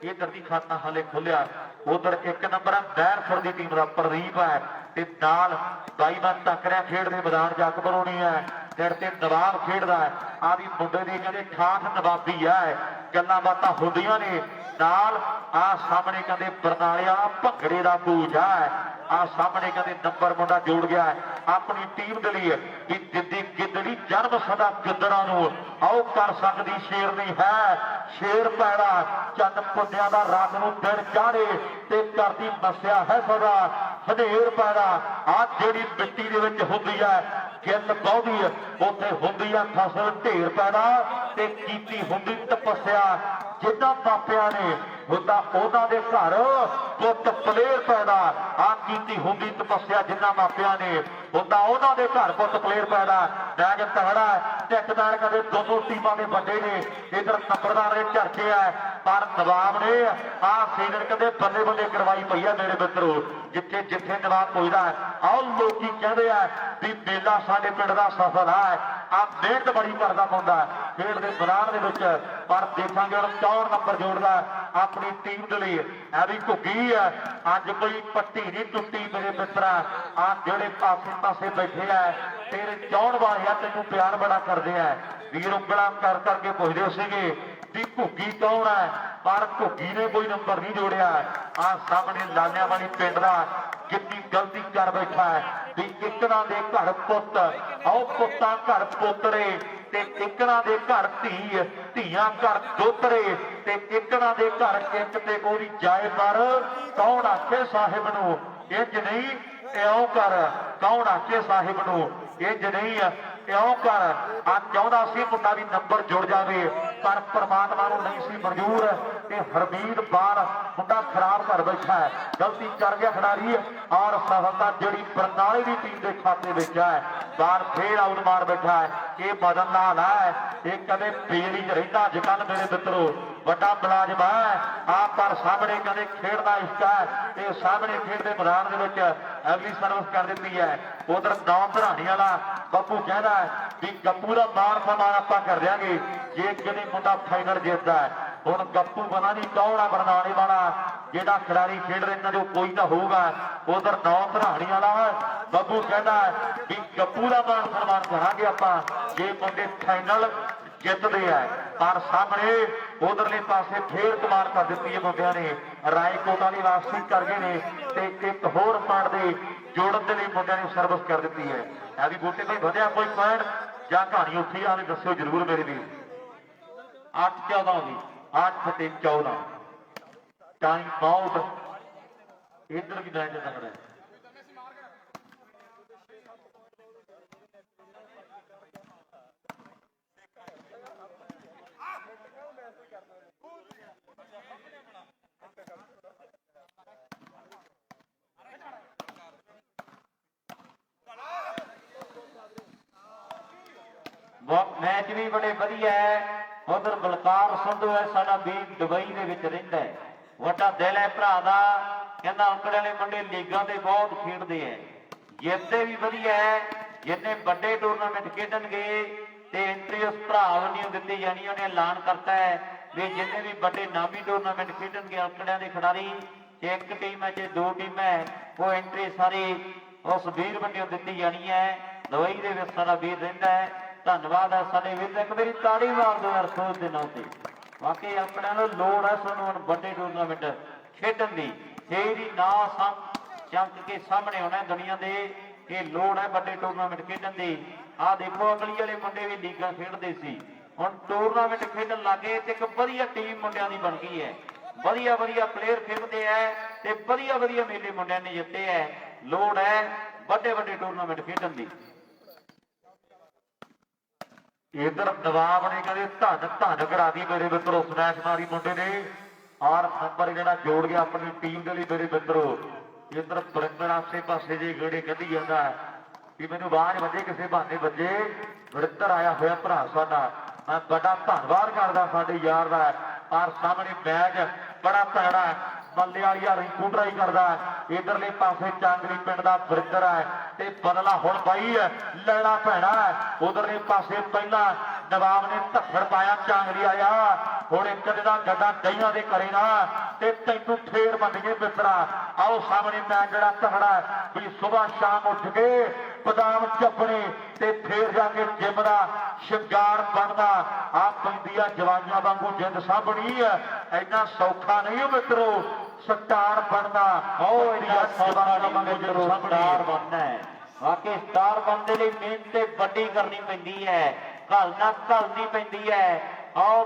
ਇਹ ਧਰਤੀ ਖਾਤਾ ਹਾਲੇ ਖੁੱਲਿਆ ਉਧਰ 1 ਨੰਬਰ ਹੈ ਬਹਿਰਪੁਰ ਦੀ ਟੀਮ ਦਾ ਪ੍ਰਦੀਪ ਹੈ ਤੇ ਨਾਲ ਬਾਈ ਮੈਂ ਟੱਕਰਿਆ ਖੇਡ ਦੇ ਮੈਦਾਨ 'ਚ ਅੱਗ ਬਣਾਉਣੀ ਹੈ ਸਿਰ ਤੇ ਦਬਾਅ ਖੇਡਦਾ ਆ ਵੀ ਮੁੰਡੇ ਦੀ ਕਹਿੰਦੇ ਠਾਠ ਨਵਾਬੀ ਹੈ ਗੱਲਾਂ ਬਾਤਾਂ ਹੁੰਦੀਆਂ ਨੇ ਨਾਲ ਆ ਸਾਹਮਣੇ ਕਹਿੰਦੇ ਬਰਨਾਲਿਆ ਭੰਗੜੇ ਦਾ ਪੂਜ ਹੈ ਆ ਸਾਹਮਣੇ ਕਹਿੰਦੇ ਨੰਬਰ ਮੁੰਡਾ ਜੋੜ ਗਿਆ ਆਪਣੀ ਟੀਮ ਦੇ ਲਈ ਵੀ ਜਿੱਦੀ ਗਿੱਦੜੀ ਜਨਮ ਸਦਾ ਗਿੱਦੜਾਂ ਨੂੰ ਆਓ ਕਰ ਸਕਦੀ ਸ਼ੇਰ ਨਹੀਂ ਹੈ ਸ਼ੇਰ ਪੈਦਾ ਚੰਨ ਪੁੰਨਿਆਂ ਦਾ ਰਾਤ ਨੂੰ ਦਿਨ ਚਾੜੇ ਤੇ ਕਰਦੀ ਮਸਿਆ ਹੈ ਸਦਾ ਹਨੇਰ ਪੈਦਾ ਆ ਜਿਹੜੀ ਮਿੱਟੀ ਦੇ ਵਿੱਚ ਹੁੰਦੀ ਹੈ ਗਿੱਲ ਬਹੁਦੀ ਉੱਥੇ ਹੁੰਦੀ ਆ ਫਸਲ ਢੇਰ ਪੈਦਾ ਤੇ ਕੀਤੀ ਹੁੰਦੀ ਤਪੱਸਿਆ ਜਿੱਦਾਂ ਮਾਪਿਆਂ ਨੇ ਹੁੰਦਾ ਉਹਨਾਂ ਦੇ ਘਰ ਪੁੱਤ ਪਲੇਰ ਪੈਦਾ ਆ ਕੀਤੀ ਹੁੰਦੀ ਤਪੱਸਿਆ ਜਿੰਨਾ ਮਾਪਿਆਂ ਨੇ ਹੁੰਦਾ ਉਹਨਾਂ ਦੇ ਘਰ ਪੁੱਤ ਪਲੇਰ ਪੈਦਾ ਮੈਚ ਤਗੜਾ ਟਿਕਦਾਰ ਕਦੇ ਦੋਨੋਂ ਟੀਮਾਂ ਦੇ ਵੱਡੇ ਨੇ ਇਧਰ ਨੰਬਰਦਾਰ ਦੇ ਝਰਕੇ ਆ ਪਰ ਨਵਾਬ ਨੇ ਆ ਸੀਜ਼ਨ ਕਦੇ ਬੱਲੇ ਬੱਲੇ ਕਰਵਾਈ ਪਈ ਆ ਮੇਰੇ ਮਿੱਤਰੋ ਜਿੱਥੇ ਜਿੱਥੇ ਨਵਾਬ ਪਹੁੰਚਦਾ ਆਓ ਲੋਕੀ ਕਹਿੰਦੇ ਆ ਵੀ ਮੇਲਾ ਸਾਡੇ ਪਿੰਡ ਦਾ ਸਫਲ ਹੈ ਆ ਮਿਹਨਤ ਬੜੀ ਕਰਦਾ ਮੁੰਡਾ ਖੇਡ ਦੇ ਮੈਦਾਨ ਦੇ ਵਿੱਚ ਪਰ ਦੇਖਾਂਗੇ ਹੁਣ 64 ਨੰਬਰ ਜੋੜਦਾ ਆਪਣੀ ਟੀਮ ਦੇ ਲਈ ਐ ਵੀ ਘੁੱਗੀ ਆ ਅੱਜ ਕੋਈ ਪੱਟੀ ਨਹੀਂ ਟੁੱਟੀ ਮੇਰੇ ਮਿੱਤਰਾ ਆ ਜਿਹੜੇ ਪਾਸੇ ਬੈਠੇ ਆ ਤੇਰੇ 64 ਵਾਲੇ ਆ ਤੈਨੂੰ ਪਿਆਰ ਬੜਾ ਕਰਦੇ ਆ ਵੀਰ ਉਂਗਲਾਂ ਕਰ ਕਰਕੇ ਪੁੱਛਦੇ ਸੀਗੇ ਵੀ ਘੁੱਗੀ ਕੌਣ ਹੈ ਪਰ ਘੁੱਗੀ ਨੇ ਕੋਈ ਨੰਬਰ ਨਹੀਂ ਜੋੜਿਆ ਆ ਸਾਹਮਣੇ ਲਾਲਿਆਂ ਵਾਲੀ ਪਿੰਡ ਦਾ ਕਿੰਨੀ ਗਲਤੀ ਕਰ ਬੈਠਾ ਹੈ ਵੀ ਇੱਕਰਾਂ ਦੇ ਘਰ ਪੁੱਤ ਆਓ ਪੁੱਤਾਂ ਘਰ ਪੋਤਰੇ ਤੇ ਇੱਕਰਾਂ ਦੇ ਘਰ ਧੀ ਧੀਆਂ ਘਰ ਦੋਤਰੇ ਤੇ ਇੱਕਰਾਂ ਦੇ ਘਰ ਇੱਕ ਤੇ ਕੋਈ ਜਾਏ ਪਰ ਕੌਣ ਆਖੇ ਸਾਹਿਬ ਨੂੰ ਇੰਜ ਨਹੀਂ ਇਉਂ ਕਰ ਕੌਣ ਆਖੇ ਸਾਹਿਬ ਨੂੰ ਇੰਜ ਨਹੀਂ ਇਉਂ ਕਰ ਆ ਚਾਹੁੰਦਾ ਸੀ ਮੁੰਡਾ ਵੀ ਨੰਬਰ ਜੁੜ ਜਾਵੇ ਪਰ ਪ੍ਰਮਾਤਮਾ ਨੂੰ ਨਹੀਂ ਸੀ ਮਨਜ਼ੂਰ ਤੇ ਹਰਮੀਤ ਬਾਰ ਮੁੰਡਾ ਖਰਾਬ ਕਰ ਬੈਠਾ ਹੈ ਗਲਤੀ ਕਰ ਗਿਆ ਖਿਡਾਰੀ ਔਰ ਸਫਲਤਾ ਜਿਹੜੀ ਬਰਨਾਲੇ ਦੀ ਟੀਮ ਦੇ ਖਾਤੇ ਵਿੱਚ ਹੈ ਬਾਰ ਫੇਰ ਆਊਟ ਮਾਰ ਬੈਠਾ ਹੈ ਇਹ ਬਦਨ ਨਾਲ ਹੈ ਇਹ ਕਦੇ ਬੇੜੀ ਚ ਰਹਿੰਦਾ ਅੱਜ ਕੱਲ ਮੇਰੇ ਮਿੱਤਰੋ ਵੱਡਾ ਮੁਲਾਜ਼ਮ ਹੈ ਆ ਪਰ ਸਾਹਮਣੇ ਕਦੇ ਖੇਡਦਾ ਇਸ਼ਕ ਹੈ ਇਹ ਸਾਹਮਣੇ ਖੇਡਦੇ ਮੈਦਾਨ ਦੇ ਵਿੱਚ ਅਗਲੀ ਸਰਵਿਸ ਕਰ ਦਿੱਤੀ ਹੈ ਉਧਰ ਨੌ ਧਰਾਣੀ ਵਾਲਾ ਬੱਬੂ ਕਹਿੰਦਾ ਵੀ ਗੱਪੂ ਦਾ ਮਾਨ ਸਨਮਾਨ ਆਪਾਂ ਕਰ ਦਿਆਂਗੇ ਜੇ ਕਿਤੇ ਮੁੰਡਾ ਫਾਈਨਲ ਜਿੱਤਦਾ ਹੁਣ ਗੱਪੂ ਪਤਾ ਨਹੀਂ ਕੌਣ ਆ ਬਰਨਾਲੇ ਵਾਲਾ ਜਿਹੜਾ ਖਿਡਾਰੀ ਖੇਡ ਰਿਹਾ ਜੋ ਕੋਈ ਤਾਂ ਹੋਊਗਾ ਉਧਰ ਨੌ ਧਰਾਣੀ ਵਾਲਾ ਬੱਬੂ ਕਹਿੰਦਾ ਵੀ ਗੱਪੂ ਦਾ ਮਾਨ ਸਨਮਾਨ ਕਰਾਂਗੇ ਆਪਾਂ ਜੇ ਮੁੰਡੇ ਫਾਈਨਲ ਜਿੱਤਦੇ ਆ ਪਰ ਸਾਹਮਣੇ ਉਧਰਲੇ ਪਾਸੇ ਫੇਰ ਕਮਾਲ ਕਰ ਦਿੱਤੀ ਹੈ ਮੁੰਡਿਆਂ ਨੇ ਰਾਏਕੋਟ ਵਾਲੀ ਵਾਪਸੀ ਕਰ ਗਏ ਨੇ ਤੇ ਇੱਕ ਹੋਰ ਪੁਆਇੰਟ ਦੇ ਜੋੜਨ ਦੇ ਲਈ ਮੁੰਡਿਆਂ ਨੇ ਸਰਵਿਸ ਕਰ ਦਿੱਤੀ ਹੈ ਐਦੀ ਗੋਟੇ ਕੋਈ ਵਧਿਆ ਕੋਈ ਪੁਆਇੰਟ ਜਾਂ ਕਹਾਣੀ ਉੱਠੀ ਆ ਦੱਸਿਓ ਜਰੂਰ ਮੇਰੇ ਵੀਰ 8-14 ਦੀ 8 ਤੇ 14 ਟਾਈਮ ਆਊਟ ਇਧਰ ਵੀ ਮੈਚ ਤਕੜਾ मैच भी बड़े वधिया है उधर बलकार संधू है साडा ਵੀਰ दुबई ਦੇ ਵਿੱਚ ਰਹਿੰਦਾ ਹੈ ਵੱਡਾ ਦਿਲ ਹੈ ਭਰਾ ਦਾ ਕਹਿੰਦਾ ਅੰਕੜੇ ਵਾਲੇ ਮੁੰਡੇ ਲੀਗਾਂ ਦੇ ਬਹੁਤ ਖੇਡਦੇ ਐ ਜਿੱਤਦੇ ਵੀ ਵਧੀਆ ਹੈ ਜਿੰਨੇ ਵੱਡੇ ਟੂਰਨਾਮੈਂਟ ਖੇਡਣਗੇ ਤੇ ਐਂਟਰੀ ਉਸ ਭਰਾ ਵੱਲੋਂ ਦਿੱਤੀ ਜਾਣੀ ਉਹਨੇ ਐਲਾਨ ਕਰਤਾ ਹੈ ਵੀ ਜਿੰਨੇ ਵੀ ਵੱਡੇ ਨਾਮੀ ਟੂਰਨਾਮੈਂਟ ਖੇਡਣਗੇ ਅੰਕੜਿਆਂ ਦੇ ਖਿਡਾਰੀ ਇੱਕ ਟੀਮ ਹੈ ਜੇ ਦੋ ਟੀਮ ਹੈ ਉਹ ਐਂਟਰੀ ਸਾਰੀ ਉਸ ਵੀਰ ਵੱਲੋਂ ਦਿੱਤੀ ਜਾਣੀ ਹੈ ਦੁਬਈ ਦੇ ਵਿੱਚ ਸਾਡਾ ਵੀਰ ਰਹਿੰਦਾ ਹੈ ਧੰਨਵਾਦ ਹੈ ਸਾਡੇ ਵੀਰ ਇੱਕ ਵਾਰੀ ਤਾੜੀ ਮਾਰ ਦਿਓ ਯਾਰ ਸੋਚ ਦੇ ਨਾਂ ਤੇ ਵਾਕਈ ਆਪਣਿਆਂ ਨੂੰ ਲੋੜ ਹੈ ਸਾਨੂੰ ਹੁਣ ਵੱਡੇ ਟੂਰਨਾਮੈਂਟ ਖੇਡਣ ਦੀ ਤੇਰੀ ਨਾ ਚਮਕ ਕੇ ਸਾਹਮਣੇ ਆਉਣਾ ਦੁਨੀਆ ਦੇ ਇਹ ਲੋੜ ਹੈ ਵੱਡੇ ਟੂਰਨਾਮੈਂਟ ਖੇਡਣ ਦੀ ਆਹ ਦੇਖੋ ਅਗਲੀ ਵਾਲੇ ਮੁੰਡੇ ਵੀ ਲੀਗਾਂ ਖੇਡਦੇ ਸੀ ਹੁਣ ਟੂਰਨਾਮੈਂਟ ਖੇਡਣ ਲੱਗੇ ਤੇ ਇੱਕ ਵਧੀਆ ਟੀਮ ਮੁੰਡਿਆਂ ਦੀ ਬਣ ਗਈ ਹੈ ਵਧੀਆ ਵਧੀਆ ਪਲੇਅਰ ਖੇਡਦੇ ਆ ਤੇ ਵਧੀਆ ਵਧੀਆ ਮੇਲੇ ਮੁੰਡਿਆਂ ਨੇ ਜਿੱਤੇ ਹੈ ਲੋੜ ਹੈ ਵੱਡੇ ਵੱਡੇ ਟੂਰਨਾਮੈਂਟ ਖੇਡਣ ਦੀ ਇਧਰ ਨਵਾਬ ਨੇ ਕਹਿੰਦੇ ਧੰਨ ਕਰਾ ਦੀ ਮੇਰੇ ਮਿੱਤਰੋ ਸਮੈਸ਼ ਮਾਰੀ ਮੁੰਡੇ ਨੇ ਔਰ ਨੰਬਰ ਜਿਹੜਾ ਜੋੜ ਗਿਆ ਆਪਣੀ ਟੀਮ ਦੇ ਲਈ ਮੇਰੇ ਮਿੱਤਰੋ ਇਧਰ ਬਰਿੰਦਰ ਆਸੇ ਪਾਸੇ ਜੇ ਗੇੜੇ ਕੱਢੀ ਜਾਂਦਾ ਵੀ ਮੈਨੂੰ ਆਵਾਜ਼ ਵੱਜੇ ਕਿਸੇ ਬਹਾਨੇ ਵੱਜੇ ਬਰਿੰਦਰ ਆਇਆ ਹੋਇਆ ਭਰਾ ਸਾਡਾ ਮੈਂ ਬੜਾ ਧੰਨਵਾਦ ਕਰਦਾ ਸਾਡੇ ਯਾਰ ਦਾ ਔਰ ਸਾਹਮਣੇ ਮੈਚ ਬੜਾ ਤਗੜਾ ਬੱਲੇ ਵਾਲੀਆ ਰਿੰਕੂ ਟਰਾਈ ਕਰਦਾ ਇਧਰਲੇ ਪਾਸੇ ਚਾਂਗਲੀ ਪਿੰਡ ਦਾ ਬਰਿੰਦਰ ਹੈ ਤੇ ਬਦਲਾ ਹੁਣ ਬਾਈ ਲੈਣਾ ਪੈਣਾ ਉਧਰਲੇ ਪਾਸੇ ਪਹਿਲਾਂ ਨਵਾਬ ਨੇ ਧੱਫੜ ਪਾਇਆ ਚਾਂਗਲੀ ਆਇਆ ਹੁਣ ਇੱਕ ਜਿਹੜਾ ਗੱਡਾ ਦਹੀਆਂ ਦੇ ਕਰੇ ਨਾ ਤੇ ਤੈਨੂੰ ਫੇਰ ਮੰਨੀਏ ਮਿੱਤਰਾ ਆਓ ਸਾਹਮਣੇ ਮੈਚ ਜਿਹੜਾ ਤਗੜਾ ਵੀ ਸਵੇਰ ਸ਼ਾਮ ਉੱਠ ਕੇ ਬਦਾਮ ਚੱਪਣੇ ਤੇ ਫੇਰ ਜਾ ਕੇ ਜਿਮ ਦਾ ਸ਼ਿੰਗਾਰ ਬਣਦਾ। ਆ ਪੈਂਦੀ ਆ ਜਵਾਨਾਂ ਵਾਂਗੂ ਜਿੰਦ ਸਾਂਭਣੀ ਆ, ਇੰਨਾ ਸੌਖਾ ਨਹੀਂ ਉਹ ਮਿੱਤਰੋ ਸਟਾਰ ਬਣਦਾ। ਉਹ ਇੰਨਾ ਸੌਖਾ ਨਹੀਂ ਮਿੱਤਰੋ ਸਟਾਰ ਬਣਨਾ ਹੈ। ਵਾਕਈ ਸਟਾਰ ਬਣਨ ਦੇ ਲਈ ਮਿਹਨਤ ਤੇ ਵੱਡੀ ਕਰਨੀ ਪੈਂਦੀ ਹੈ, ਘਲਣਾ ਘਲਣੀ ਪੈਂਦੀ ਹੈ। ਆਓ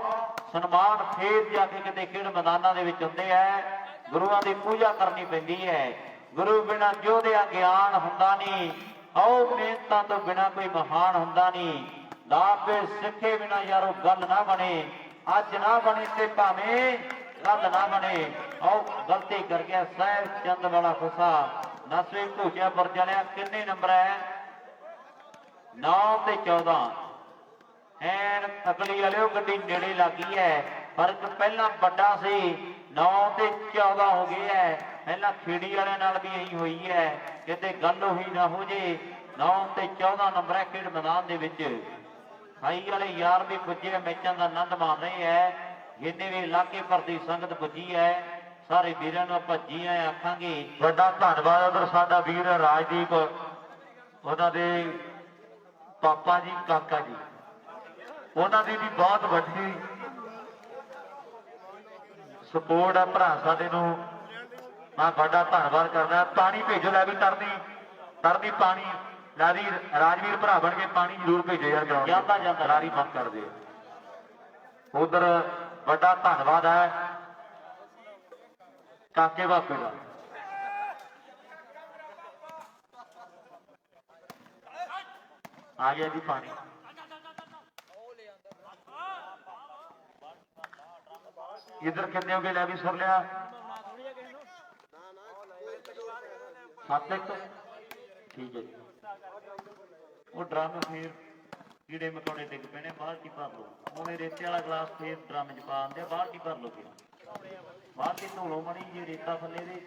ਸਨਮਾਨ ਫੇਰ ਜਾ ਕੇ ਕਿਤੇ ਖੇਡ ਮੈਦਾਨਾਂ ਦੇ ਵਿੱਚ ਹੁੰਦੇ ਹੈ, ਗੁਰੂਆਂ ਦੀ ਪੂਜਾ ਕਰਨੀ ਪੈਂਦੀ ਹੈ। ਗੁਰੂ ਬਿਨਾਂ ਯੋਧਿਆ ਗਿਆਨ ਹੁੰਦਾ ਨਹੀਂ। ਆਓ ਮਿਹਨਤਾਂ ਤੋਂ ਬਿਨਾਂ ਕੋਈ ਮਹਾਨ ਹੁੰਦਾ ਨਹੀਂ। ਦਾਬੇ ਸਿੱਖੇ ਬਿਨਾਂ ਯਾਰੋ ਗੱਲ ਨਾ ਬਣੇ, ਅੱਜ ਨਾ ਬਣੇ ਤੇ ਭਾਵੇਂ ਗੱਲ ਨਾ ਬਣੇ। ਆਓ ਗਲਤੀ ਕਰ ਗਿਆ ਸਾਹਿਬ ਚੰਦ ਵਾਲਾ ਖੁਸਾ 10ਵੇਂ ਭੂਜਿਆ ਬਰਜਲਿਆ। ਕਿੰਨੇ ਨੰਬਰ ਹੈ? 9 ਤੇ 14। ਐਨ ਅਗਲੀ ਵਾਲਿਓ ਗੱਡੀ ਨੇੜੇ ਲੱਗੀ ਹੈ, ਫਰਕ ਪਹਿਲਾਂ ਵੱਡਾ ਸੀ, 9 ਤੇ 14 ਹੋ ਗਿਆ ਹੈ। ਪਹਿਲਾਂ ਖੇੜੀ ਵਾਲਿਆਂ ਨਾਲ ਵੀ ਇਹੀ ਹੋਈ ਹੈ, ਕਿਤੇ ਗੱਲ ਉਹੀ ਨਾ ਹੋ ਜੇ। 9 ਤੇ 14 ਨੰਬਰ ਹੈ ਖੇਡ ਮੈਦਾਨ ਦੇ ਵਿੱਚ। ਹਾਈ ਵਾਲੇ ਯਾਰ ਵੀ ਪੁੱਜੇ ਮੈਚਾਂ ਦਾ ਆਨੰਦ ਮਾਣ ਰਹੇ ਹੈ। ਜਿੰਨੇ ਵੀ ਇਲਾਕੇ ਭਰ ਦੀ ਸੰਗਤ ਪੁੱਜੀ ਹੈ, ਸਾਰੇ ਵੀਰਾਂ ਨੂੰ ਆਪਾਂ ਜੀ ਆਇਆਂ ਆਖਾਂਗੇ। ਵੱਡਾ ਧੰਨਵਾਦ ਉਧਰ ਸਾਡਾ ਵੀਰ ਰਾਜਦੀਪ, ਉਹਨਾਂ ਦੇ ਪਾਪਾ ਜੀ ਕਾਕਾ ਜੀ, ਉਹਨਾਂ ਦੀ ਵੀ ਬਹੁਤ ਵੱਡੀ ਸਪੋਰਟ ਹੈ ਭਰਾ ਸਾਡੇ ਨੂੰ। ਮੈਂ ਵੱਡਾ ਧੰਨਵਾਦ ਕਰਦਾ। ਪਾਣੀ ਭੇਜੋ, ਲੈ ਵੀ ਤਰਦੀ ਪਾਣੀ ਲੈ ਵੀ ਰਾਜਵੀਰ ਭਰਾ ਬਣ ਕੇ ਪਾਣੀ ਜ਼ਰੂਰ ਭੇਜੋ ਯਾਰ ਗਰਾਊਂਡ ਜਾਂਦਾ ਜਾਂਦਾ ਰਾਰੀ ਮੰਗ ਕਰਦੇ ਉਧਰ। ਵੱਡਾ ਧੰਨਵਾਦ ਹੈ ਕਾਕੇ ਬਾਪੇ ਦਾ। ਆ ਗਿਆ ਜੀ ਪਾਣੀ। इधर कितने हो गए? ले भी सुर लिया 7-1 ठीक है जी। ਉਹ ਡਰਮ ਫੇਰ ਕੀੜੇ ਮਕੌੜੇ ਡਿੱਗ ਪੈਣੇ, ਬਾਲਟੀ ਭਰ ਲਓ। ਉਹਨੇ ਰੇਤੇ ਵਾਲਾ ਗਲਾਸ ਫੇਰ ਡਰਮ 'ਚ ਪਾ ਦਿੰਦੇ, ਬਾਲਟੀ ਭਰ ਲਓ। ਫਿਰ ਬਾਲਟੀ ਧੋ ਲਓ ਮੜੀ ਜੇ ਰੇਤਾ ਥੱਲੇ ਦੇ।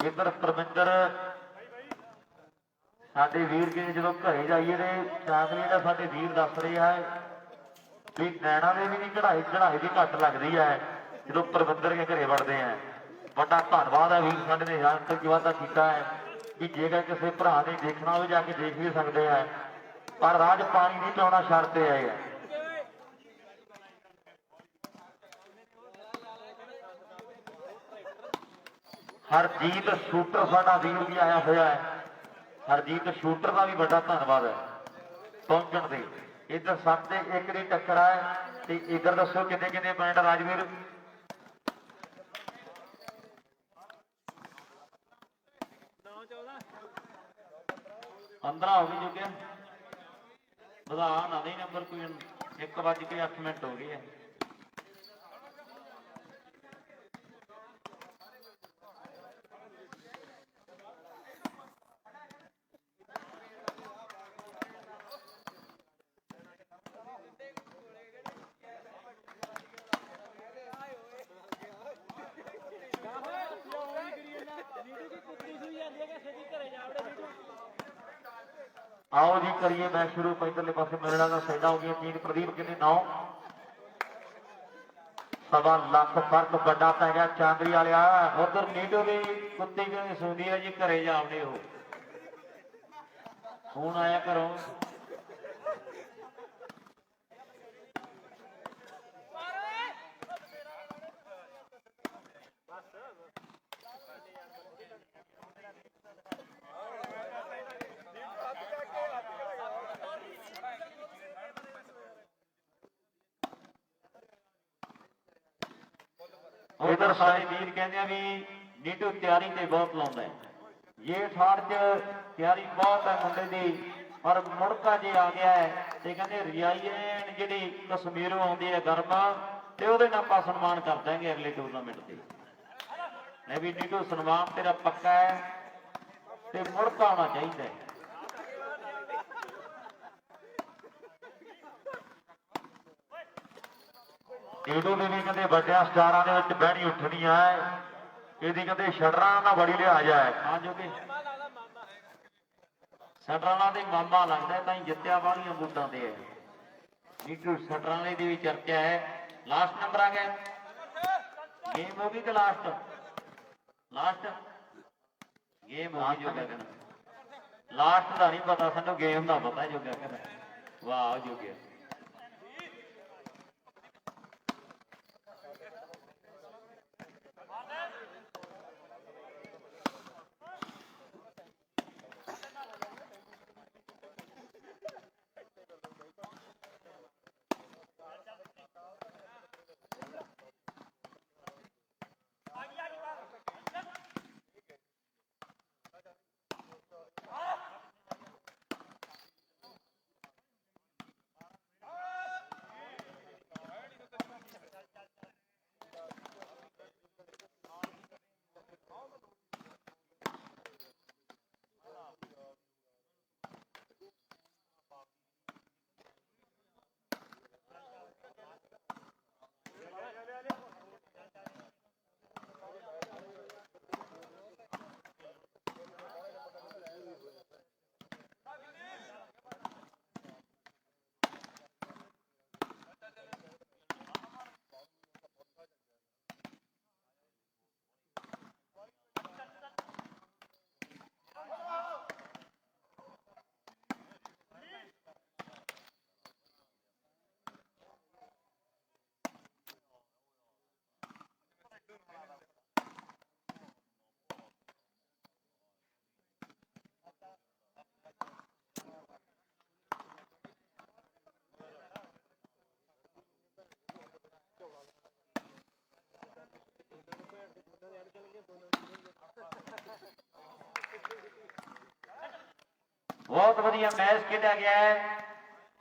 इधर परमिंदर साडे वीर के जो घरे जाइए तो चांदनी का साडे वीर दस रहे है भी नैना ने भी कढ़ाई चढ़ाई भी घट लगती है जो परमिंदर के घरे वड़ते हैं। बड़ा धन्यवाद है वीर साडे ने जान तक वादा किया है कि जेकर किसी भरा ने देखना हो जाके देख भी सकते हैं, पर राज पानी नहीं पिलाना छड्डते है। हरजीत शूटर साडा वीर भी आया हुआ है, हरजीत शूटर का भी बड़ा धन्यवाद है पहुंचने से। इधर 7 ते 1 की टक्कर है। इधर दसो कितने कितने पॉइंट राजवीर? 15 हो गई चुके बधा ना नहीं नंबर कोई 1:08 हो गई है। आओ जी करिए मैच शुरू। पैदरले पासे मिलना का सैदा हो गया चीन। प्रदीप कितने 9 सवा लाख फर्क बड़ा पै गया चांदरी वाले। उधर नीडो भी कुत्ती क्यों सुनती है जी, घरे जावड़े हो फोन आया घरों। उधर सारे वीर कहते भी नीटू तैयारी से बहुत लाउंदा है। ये ठाड़ च तैयारी बहुत है मुंडे की, पर मुड़का जे आ गया है तो कहते रजाई एन जी कश्मीरों आती है गर्म, तो वो आप सन्मान कर देंगे अगले टूरनामेंट से। मैं भी नीटू सन्मान तेरा पक्का है, तो मुड़का होना चाहिए। ਇਹਦੋਂ ਦੀ ਵੀ ਕਹਿੰਦੇ ਵੱਡਿਆਂ ਸਟਾਰਾਂ ਦੇ ਵਿੱਚ ਬਹਿਣੀ ਉੱਠਣੀ ਹੈ। ਇਹਦੀ ਕਹਿੰਦੇ ਸ਼ਟਰਾਂ ਨਾਲ ਬੜੀ ਲਿਹਾਜ਼ ਹੈ। ਹਾਂ ਜੋ ਕਿ ਸਟਰਾਂ ਦੇ ਮਾਮਾ ਲੱਗਦਾ ਤਾਂ ਹੀ ਜਿੱਤਿਆ ਵਾਲੀਆਂ ਬੂਟਾਂ ਤੇ ਹੈ। ਨੀਟੂ ਸਟਰਾਂ ਵਾਲੇ ਦੀ ਵੀ ਚਰਚਾ ਹੈ। ਲਾਸਟ ਨੰਬਰ ਆ ਗਿਆ, ਗੇਮ ਹੋ ਗਈ ਕਿ ਲਾਸਟ ਗੇਮ ਹੋ ਗਈ। ਜੋਗਾ ਕਹਿੰਦਾ ਲਾਸਟ ਦਾ ਨਹੀਂ ਪਤਾ ਸਾਨੂੰ, ਗੇਮ ਦਾ ਪਤਾ। ਜੋਗਾ ਕਹਿੰਦਾ ਵਾਹ ਜੋਗਿਆ। बहुत बढ़िया मैच खेला गया है।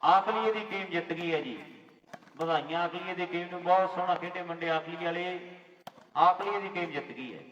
आखलीए की टीम जित गई है जी, बधाइयां आखलीए की टीम को। बहुत सोहना खेडे मुंडे आखली वाले, आखलीए की टीम जित गई है।